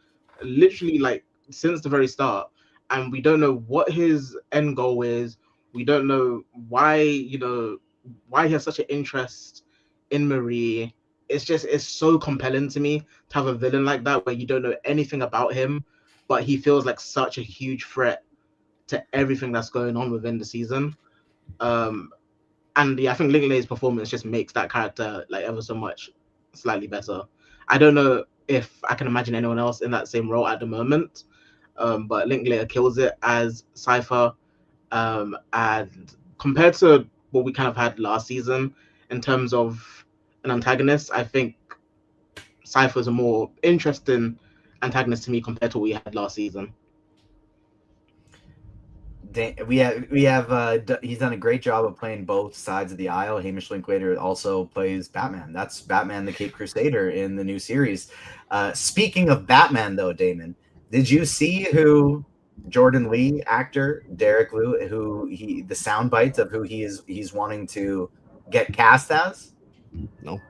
C: literally like since the very start, and we don't know what his end goal is. We don't know why why he has such an interest in Marie. It's so compelling to me to have a villain like that where you don't know anything about him, but he feels like such a huge threat to everything that's going on within the season. And yeah, I think Linklater's performance just makes that character like ever so much slightly better. I don't know if I can imagine anyone else in that same role at the moment, but Linklater kills it as Cypher. And compared to what we kind of had last season in terms of an antagonist, I think Cypher's a more interesting antagonist to me compared to what we had last season.
A: We have he's done a great job of playing both sides of the aisle. Hamish Linklater also plays Batman. That's Batman the Caped Crusader in the new series. Speaking of Batman, though, Damon, did you see who Jordan Lee actor Derek Liu, the sound bites of who he's wanting to get cast as?
B: No.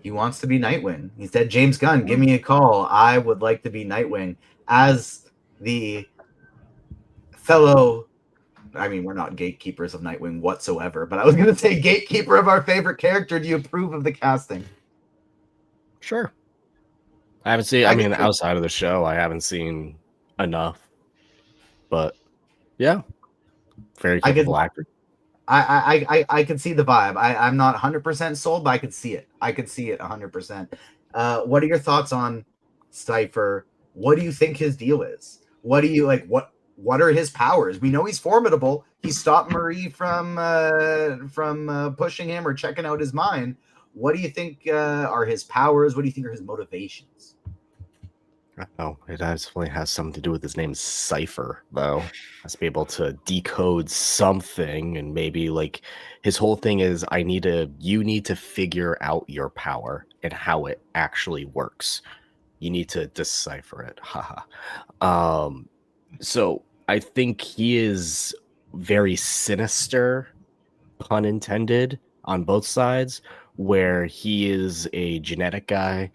A: He wants to be Nightwing. He said, James Gunn, give me a call. I would like to be Nightwing as the fellow. I mean, we're not gatekeepers of Nightwing whatsoever, but I was going to say gatekeeper of our favorite character. Do you approve of the casting?
B: Sure. I haven't seen, I mean, outside of the show, I haven't seen enough. But yeah, very capable actor.
A: I can see the vibe. I'm not 100% sold, but I could see it. I could see it 100%. What are your thoughts on Cypher? What do you think his deal is? What do you like? What are his powers? We know he's formidable. He stopped Marie from pushing him or checking out his mind. What do you think are his powers? What do you think are his motivations?
B: Oh, it definitely has something to do with his name, Cypher, though. Has to be able to decode something, and maybe like his whole thing is, you need to figure out your power and how it actually works. You need to decipher it. Haha. So I think he is very sinister, pun intended, on both sides, where he is a genetic guy,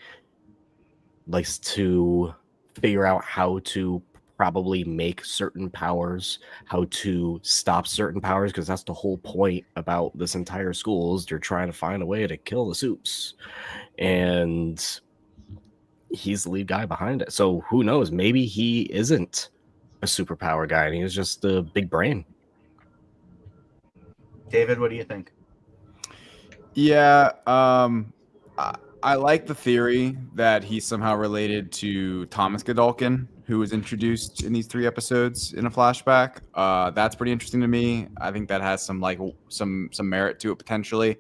B: likes to figure out how to probably make certain powers, how to stop certain powers, because that's the whole point about this entire school is they're trying to find a way to kill the Supes. And he's the lead guy behind it. So who knows? Maybe he isn't a superpower guy and he's just a big brain.
A: David, what do you think?
D: Yeah, I like the theory that he's somehow related to Thomas Godolkin, who was introduced in these 3 episodes in a flashback. That's pretty interesting to me. I think that has some merit to it potentially.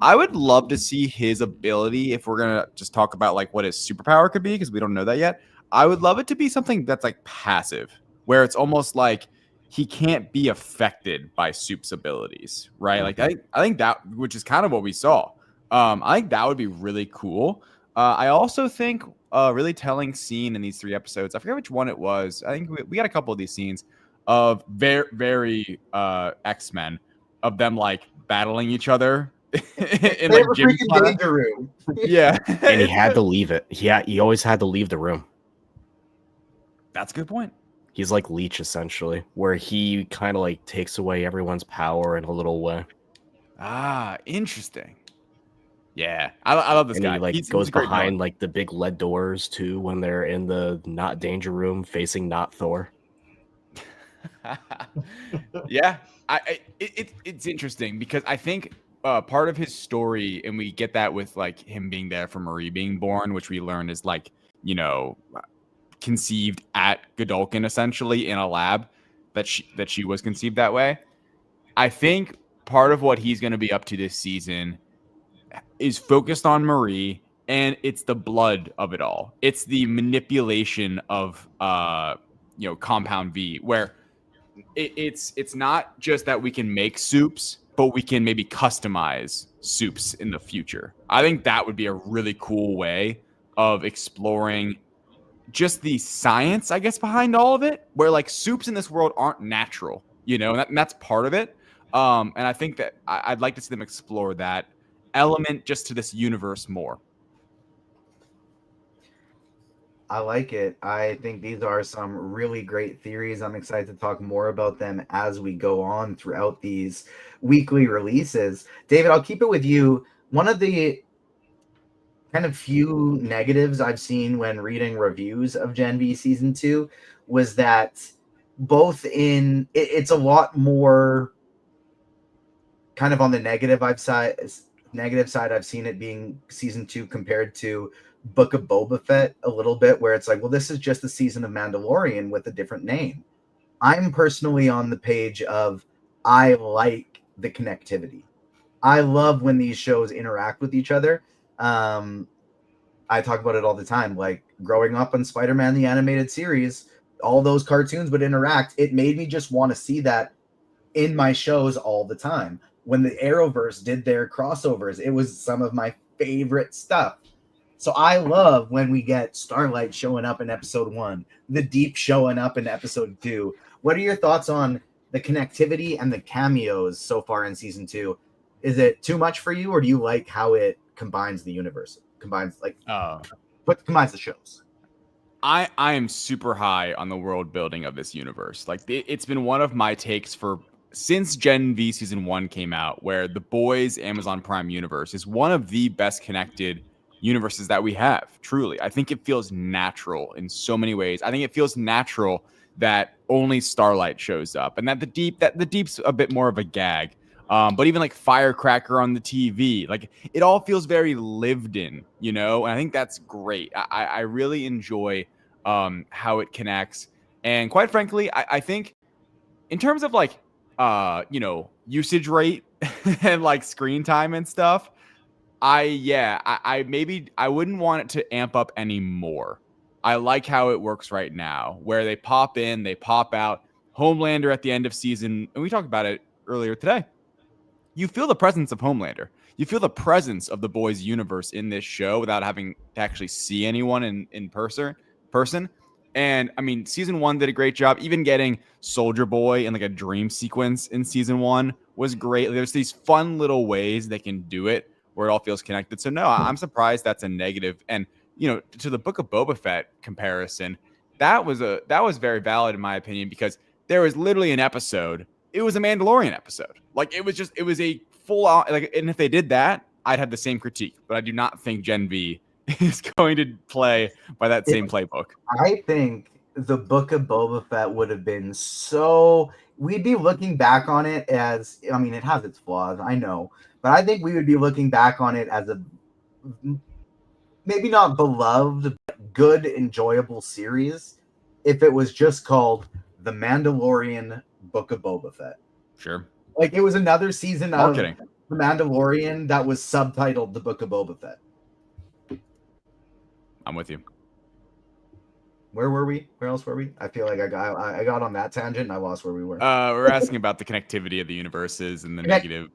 D: I would love to see his ability, if we're gonna just talk about like what his superpower could be, because we don't know that yet. I would love it to be something that's like passive, where it's almost like he can't be affected by Soup's abilities, right? Like I think that, which is kind of what we saw. I think that would be really cool. I also think a really telling scene in these 3 episodes, I forget which one it was. I think we got a couple of these scenes of very X-Men, of them like battling each other in like gym
A: danger room.
D: Yeah.
B: And he had to leave it. He always had to leave the room.
D: That's a good point.
B: He's like Leech, essentially, where he kind of like takes away everyone's power in a little way.
D: Ah, interesting. Yeah, I love this
B: and
D: guy.
B: He like
D: he's
B: goes
D: a great
B: behind
D: villain.
B: like the big lead doors too when they're in the not danger room facing not Thor.
D: Yeah, it's interesting because I think part of his story, and we get that with like him being there for Marie being born, which we learn is like, you know, conceived at Godolkin essentially in a lab that she was conceived that way. I think part of what he's going to be up to this season is focused on Marie, and it's the blood of it all. It's the manipulation of Compound V, where it's not just that we can make Supes, but we can maybe customize Supes in the future. I think that would be a really cool way of exploring just the science, I guess, behind all of it, where like Supes in this world aren't natural, and that's part of it. And I think that I'd like to see them explore that element just to this universe more.
A: I like it. I think these are some really great theories. I'm excited to talk more about them as we go on throughout these weekly releases. David, I'll keep it with you. One of the kind of few negatives I've seen when reading reviews of Gen V season 2 was that it's a lot more kind of on the negative side. I've seen it being season 2 compared to Book of Boba Fett a little bit, where it's like, well, this is just the season of Mandalorian with a different name. I'm personally on the page of I like the connectivity. I love when these shows interact with each other. I talk about it all the time. Like growing up on Spider-Man the animated series, all those cartoons would interact. It made me just want to see that in my shows all the time. When the Arrowverse did their crossovers, it was some of my favorite stuff. So I love when we get Starlight showing up in episode 1, the Deep showing up in episode 2. What are your thoughts on the connectivity and the cameos so far in season 2? Is it too much for you, or do you like how it combines the universe? Combines the shows?
D: I am super high on the world building of this universe. Like it's been one of my takes since Gen V season 1 came out, where the Boys Amazon Prime universe is one of the best connected universes that we have. Truly, I think it feels natural in so many ways. I think it feels natural that only Starlight shows up, and that the Deep's a bit more of a gag. But even like Firecracker on the TV, like it all feels very lived in, and I think that's great. I really enjoy how it connects. And quite frankly, I think in terms of like, usage rate and like screen time and stuff, I maybe I wouldn't want it to amp up anymore. I like how it works right now, where they pop in, they pop out. Homelander at the end of season, and we talked about it earlier today. You feel the presence of Homelander. You feel the presence of the Boys universe in this show without having to actually see anyone in person. And I mean, season 1 did a great job. Even getting Soldier Boy and like a dream sequence in season 1 was great. There's these fun little ways they can do it where it all feels connected. So no, I'm surprised that's a negative. And to the Book of Boba Fett comparison, that was very valid in my opinion, because there was literally an episode. It was a Mandalorian episode. Like it was a full on, like, and if they did that, I'd have the same critique. But I do not think Gen V is going to play by that same playbook.
A: I think the Book of Boba Fett would have been we'd be looking back on it as, I mean, it has its flaws, I know, but I think we would be looking back on it as a maybe not beloved, but good, enjoyable series if it was just called The Mandalorian Book of Boba Fett.
D: Sure.
A: Like it was another season of The Mandalorian that was subtitled The Book of Boba Fett.
D: I'm with you.
A: Where were we? Where else were we? I feel like I got on that tangent and I lost where we were.
D: We're asking about the connectivity of the universes and the negative.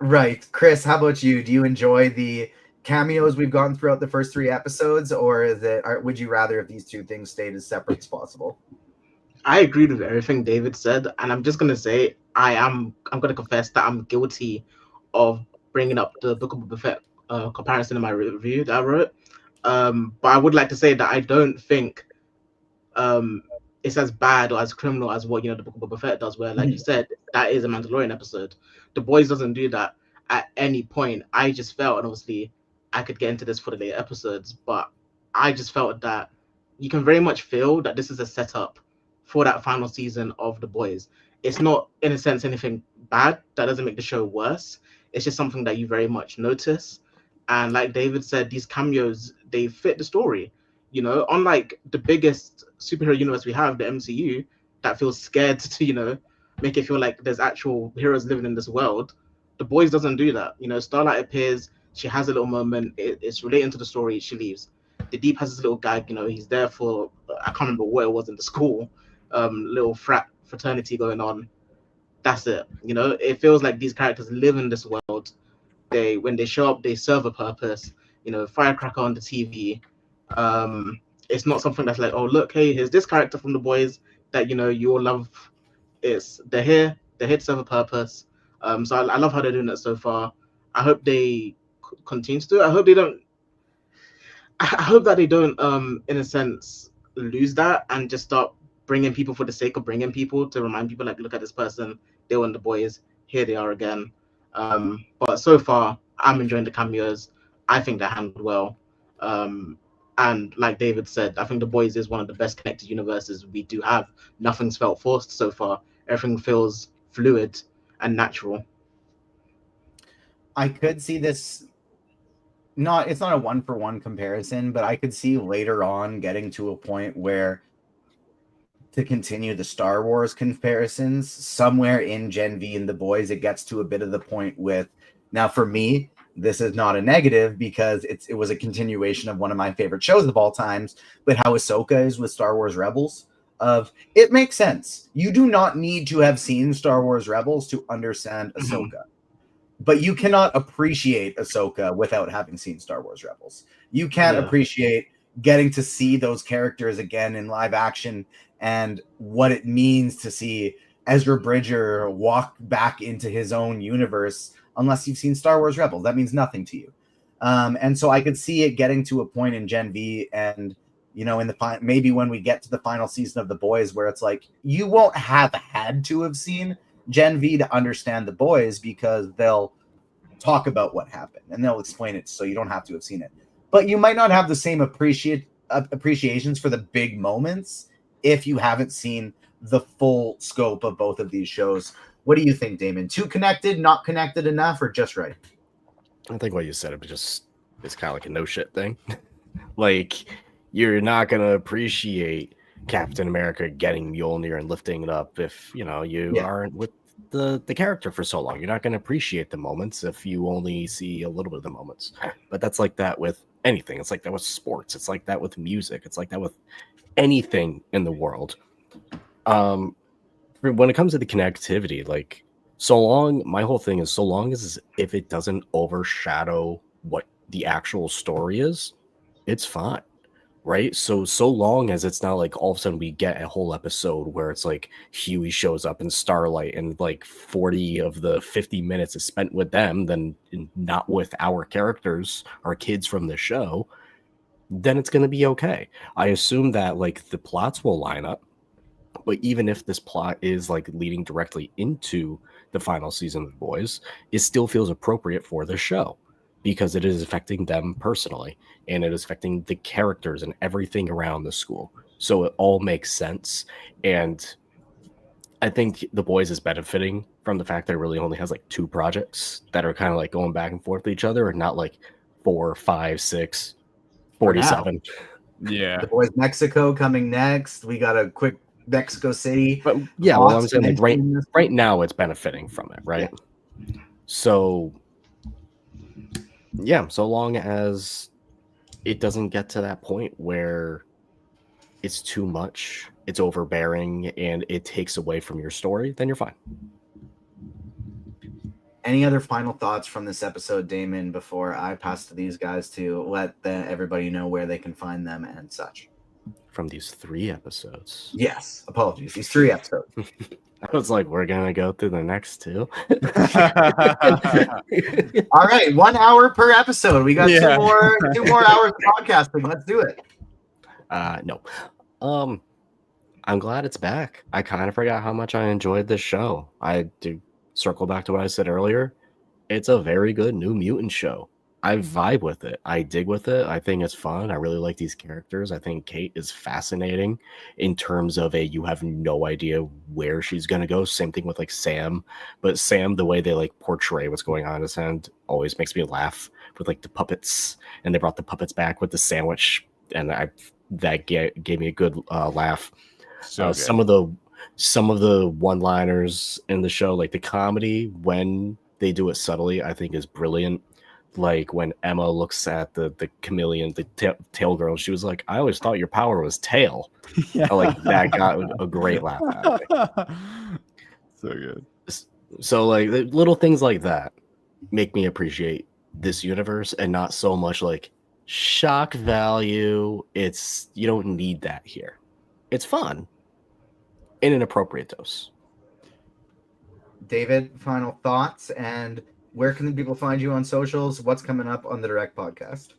A: Right. Chris, how about you? Do you enjoy the cameos we've gotten throughout the first 3 episodes, or would you rather if these two things stayed as separate as possible?
C: I agreed with everything David said, and I'm just gonna say I'm gonna confess that I'm guilty of bringing up the Book of Boba Fett comparison in my review that I wrote. But I would like to say that I don't think it's as bad or as criminal as what the Book of Boba Fett does, where, like you said, that is a Mandalorian episode. The Boys doesn't do that at any point. I just felt, and obviously I could get into this for the later episodes, but I just felt that you can very much feel that this is a setup for that final season of The Boys. It's not, in a sense, anything bad. That doesn't make the show worse. It's just something that you very much notice. And like David said, these cameos, they fit the story. Unlike the biggest superhero universe we have, the MCU, that feels scared to, make it feel like there's actual heroes living in this world. The Boys doesn't do that. Starlight appears, she has a little moment, it's relating to the story, she leaves. The Deep has this little gag, he's there for, I can't remember what it was in the school, little fraternity going on. That's it. It feels like these characters live in this world. When they show up, they serve a purpose. Firecracker on the TV. It's not something that's like, oh look, hey, here's this character from The Boys that you all love. They're here to serve a purpose. So I love how they're doing it so far. I hope they continue to do it. I hope they don't. I hope that they don't, in a sense, lose that and just start bringing people for the sake of bringing people to remind people, like, look at this person, they were in the boys, here they are again. But so far, I'm enjoying the cameos. I think they're handled well. And like David said, I think the boys is one of the best connected universes we do have. Nothing's felt forced so far. Everything feels fluid and natural.
A: I could see this. It's not a 1-for-1 comparison, but I could see later on getting to a point where, to continue the Star Wars comparisons, somewhere in Gen V and the boys, it gets to a bit of the point with, now for me, this is not a negative because it was a continuation of one of my favorite shows of all times, but how Ahsoka is with Star Wars Rebels. It makes sense. You do not need to have seen Star Wars Rebels to understand Ahsoka. But you cannot appreciate Ahsoka without having seen Star Wars Rebels. You can't appreciate getting to see those characters again in live action and what it means to see Ezra Bridger walk back into his own universe unless you've seen Star Wars Rebels. That means nothing to you. And so I could see it getting to a point in Gen V and, in the maybe when we get to the final season of The Boys where it's like, you won't have had to have seen Gen V to understand The Boys because they'll talk about what happened and they'll explain it so you don't have to have seen it. But you might not have the same appreciations for the big moments if you haven't seen the full scope of both of these shows. What do you think, Damon? Too connected, not connected enough, or just right?
B: I think what you said, it's kind of like a no shit thing. Like, you're not going to appreciate Captain America getting Mjolnir and lifting it up if, you aren't with the character for so long. You're not going to appreciate the moments if you only see a little bit of the moments. But that's like that with anything. It's like that with sports. It's like that with music. It's like that with anything in the world. When it comes to the connectivity, like, my whole thing is so long as if it doesn't overshadow what the actual story is, it's fine. Right? So long as it's not like all of a sudden we get a whole episode where it's like Huey shows up in Starlight and like 40 of the 50 minutes is spent with them, then not with our characters, our kids from the show, then it's going to be okay. I assume that like the plots will line up, but even if this plot is like leading directly into the final season of The Boys, it still feels appropriate for the show because it is affecting them personally and it is affecting the characters and everything around the school. So it all makes sense. And I think The Boys is benefiting from the fact that it really only has like 2 projects that are kind of like going back and forth with each other and not like 4, 5, 6, 47.
A: The Boys Mexico coming next. We got a quick Mexico City.
B: But yeah, well, I'm saying like right now it's benefiting from it, right? Yeah. So yeah, so long as it doesn't get to that point where it's too much, it's overbearing, and it takes away from your story, then you're fine.
A: Any other final thoughts from this episode, Damon, before I pass to these guys to let everybody know where they can find them and such?
B: From these 3 episodes.
A: Yes, apologies. These 3 episodes.
B: I was like, we're going to go through the next 2.
A: All right, 1 hour per episode. We got 2 more hours of podcasting. Let's do it.
B: No. I'm glad it's back. I kind of forgot how much I enjoyed this show. I do circle back to what I said earlier. It's a very good New Mutant show. I vibe with it. I dig with it. I think it's fun. I really like these characters. I think Kate is fascinating in terms of you have no idea where she's going to go. Same thing with like Sam. But Sam, the way they like portray what's going on in his hand always makes me laugh with like the puppets. And they brought the puppets back with the sandwich. And that gave me a good laugh.
D: So
B: some of the one-liners in the show, like the comedy, when they do it subtly, I think is brilliant. Like when Emma looks at the chameleon, the tail girl, she was like, I always thought your power was tail. Yeah. Like that got a great laugh out of me.
D: So good.
B: So like little things like that make me appreciate this universe and not so much like shock value. You don't need that here. It's fun in an appropriate dose.
A: David, final thoughts, and where can the people find you on socials? What's coming up on the Direct podcast?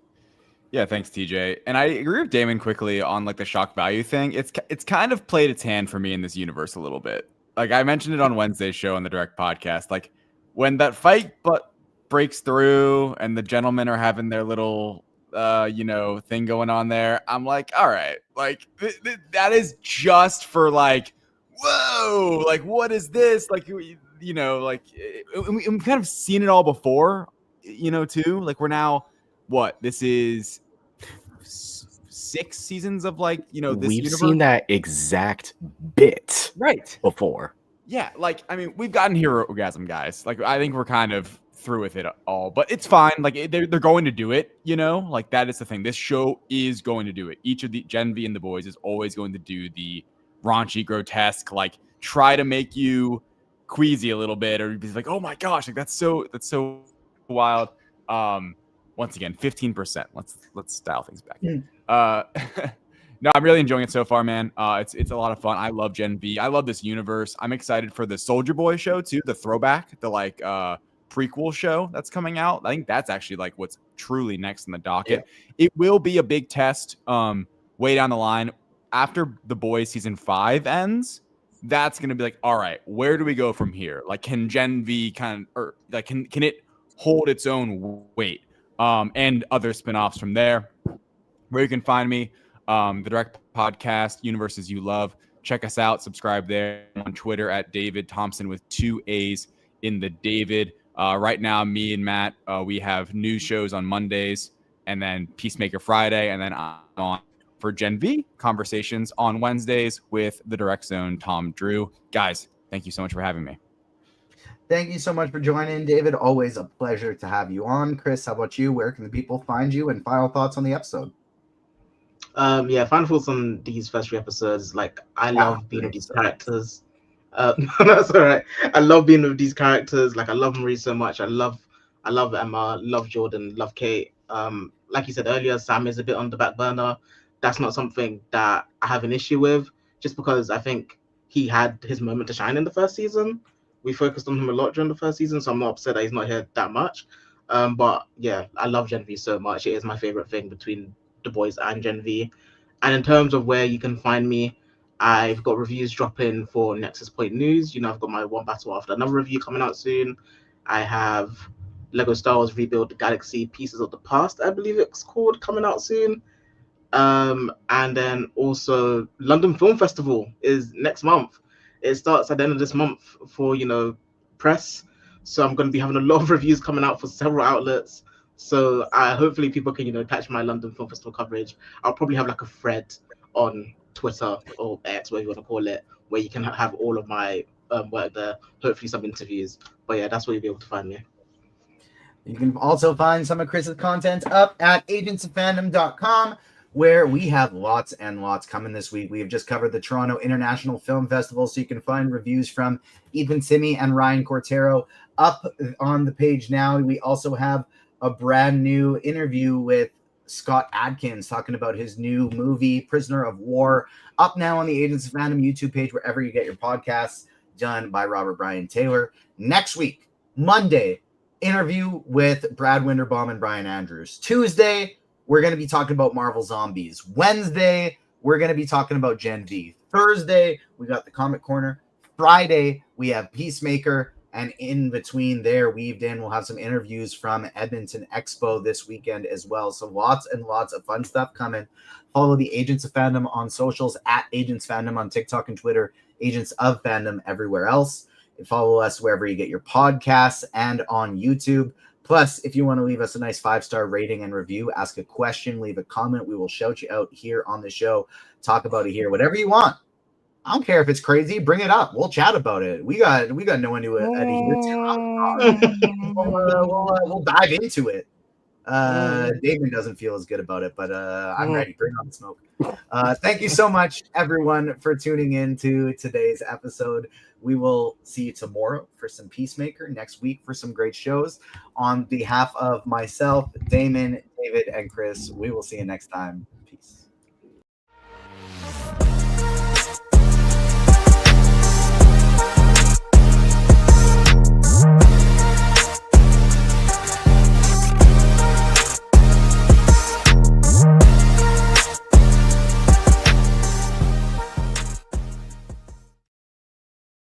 D: Yeah, thanks, TJ. And I agree with Damon quickly on like the shock value thing. It's kind of played its hand for me in this universe a little bit. Like I mentioned it on Wednesday's show on the direct podcast. Like when that fight breaks through and the gentlemen are having their little thing going on there, I'm like, all right, like that is just for like, whoa, like what is this? Like like we've kind of seen it all before, too. Like we're now this is 6 seasons of like this
B: We've
D: universe.
B: seen that exact bit
D: right
B: before.
D: Yeah, like I mean we've gotten hero orgasm, guys. Like I think we're kind of through with it all, but it's fine. Like they're going to do it, like that is the thing. This show is going to do it. Each of the Gen V and the boys is always going to do the raunchy, grotesque, like try to make you queasy a little bit, or be like, oh my gosh, like that's so wild. Once again, 15%. Let's dial things back. No, I'm really enjoying it so far, man. It's a lot of fun. I love Gen V. I love this universe. I'm excited for the Soldier Boy show too, the throwback, the like prequel show that's coming out. I think that's actually like what's truly next in the docket. Yeah. It will be a big test way down the line after The Boys season 5 ends. That's going to be like, all right, where do we go from here? Like, can Gen V can it hold its own weight? And other spinoffs from there. Where you can find me, the direct podcast, Universes You Love. Check us out. Subscribe there on Twitter at David Thompson with 2 A's in the David. Right now, me and Matt, we have new shows on Mondays and then Peacemaker Friday, and then on for Gen V conversations on Wednesdays with the Direct Zone, Tom Drew. Guys, thank you so much for having me.
A: Thank you so much for joining, David. Always a pleasure to have you on. Chris, how about you? Where can the people find you, and final thoughts on the episode?
C: Final thoughts on these first 3 episodes. Like, I love being with these characters. That's all right. I love being with these characters. Like, I love Marie so much. I love Emma, love Jordan, love Kate. Like you said earlier, Sam is a bit on the back burner. That's not something that I have an issue with, just because I think he had his moment to shine in the first season. We focused on him a lot during the first season, so I'm not upset that he's not here that much. But yeah, I love Gen V so much. It is my favorite thing between The Boys and Gen V. And in terms of where you can find me, I've got reviews dropping for Nexus Point News. I've got my One Battle After Another review coming out soon. I have Lego Star Wars Rebuild the Galaxy Pieces of the Past, I believe it's called, coming out soon. And then also London Film Festival is next month. It starts at the end of this month for press, so I'm going to be having a lot of reviews coming out for several outlets. So hopefully people can catch my London Film Festival coverage. I'll probably have like a thread on Twitter or X, whatever you want to call it, where you can have all of my work there. Hopefully some interviews. But yeah, that's where you'll be able to find me.
A: You can also find some of Chris's content up at agentsofandom.com, where we have lots and lots coming this week. We have just covered the Toronto International Film Festival, so you can find reviews from Ethan Simi and Ryan Cortero up on the page now. We also have a brand new interview with Scott Adkins talking about his new movie, Prisoner of War, up now on the Agents of Fandom YouTube page, wherever you get your podcasts, done by Robert Bryan Taylor. Next week, Monday, interview with Brad Winderbaum and Brian Andrews. Tuesday, we're going to be talking about Marvel Zombies. Wednesday, we're going to be talking about Gen V. Thursday, we got the Comic Corner. Friday, we have Peacemaker. And in between there, weaved in, we'll have some interviews from Edmonton Expo this weekend as well. So lots and lots of fun stuff coming. Follow the Agents of Fandom on socials at Agents Fandom on TikTok and Twitter, Agents of Fandom everywhere else. And follow us wherever you get your podcasts and on YouTube. Plus, if you want to leave us a nice 5-star rating and review, ask a question, leave a comment, we will shout you out here on the show, talk about it here, whatever you want. I don't care if it's crazy, bring it up. We'll chat about it. We got no one to adhere to. We'll dive into it. Damon doesn't feel as good about it, but I'm ready. Bring on the smoke. Thank you so much, everyone, for tuning in to today's episode. We will see you tomorrow for some Peacemaker, next week for some great shows. On behalf of myself, Damon, David, and Chris, we will see you next time.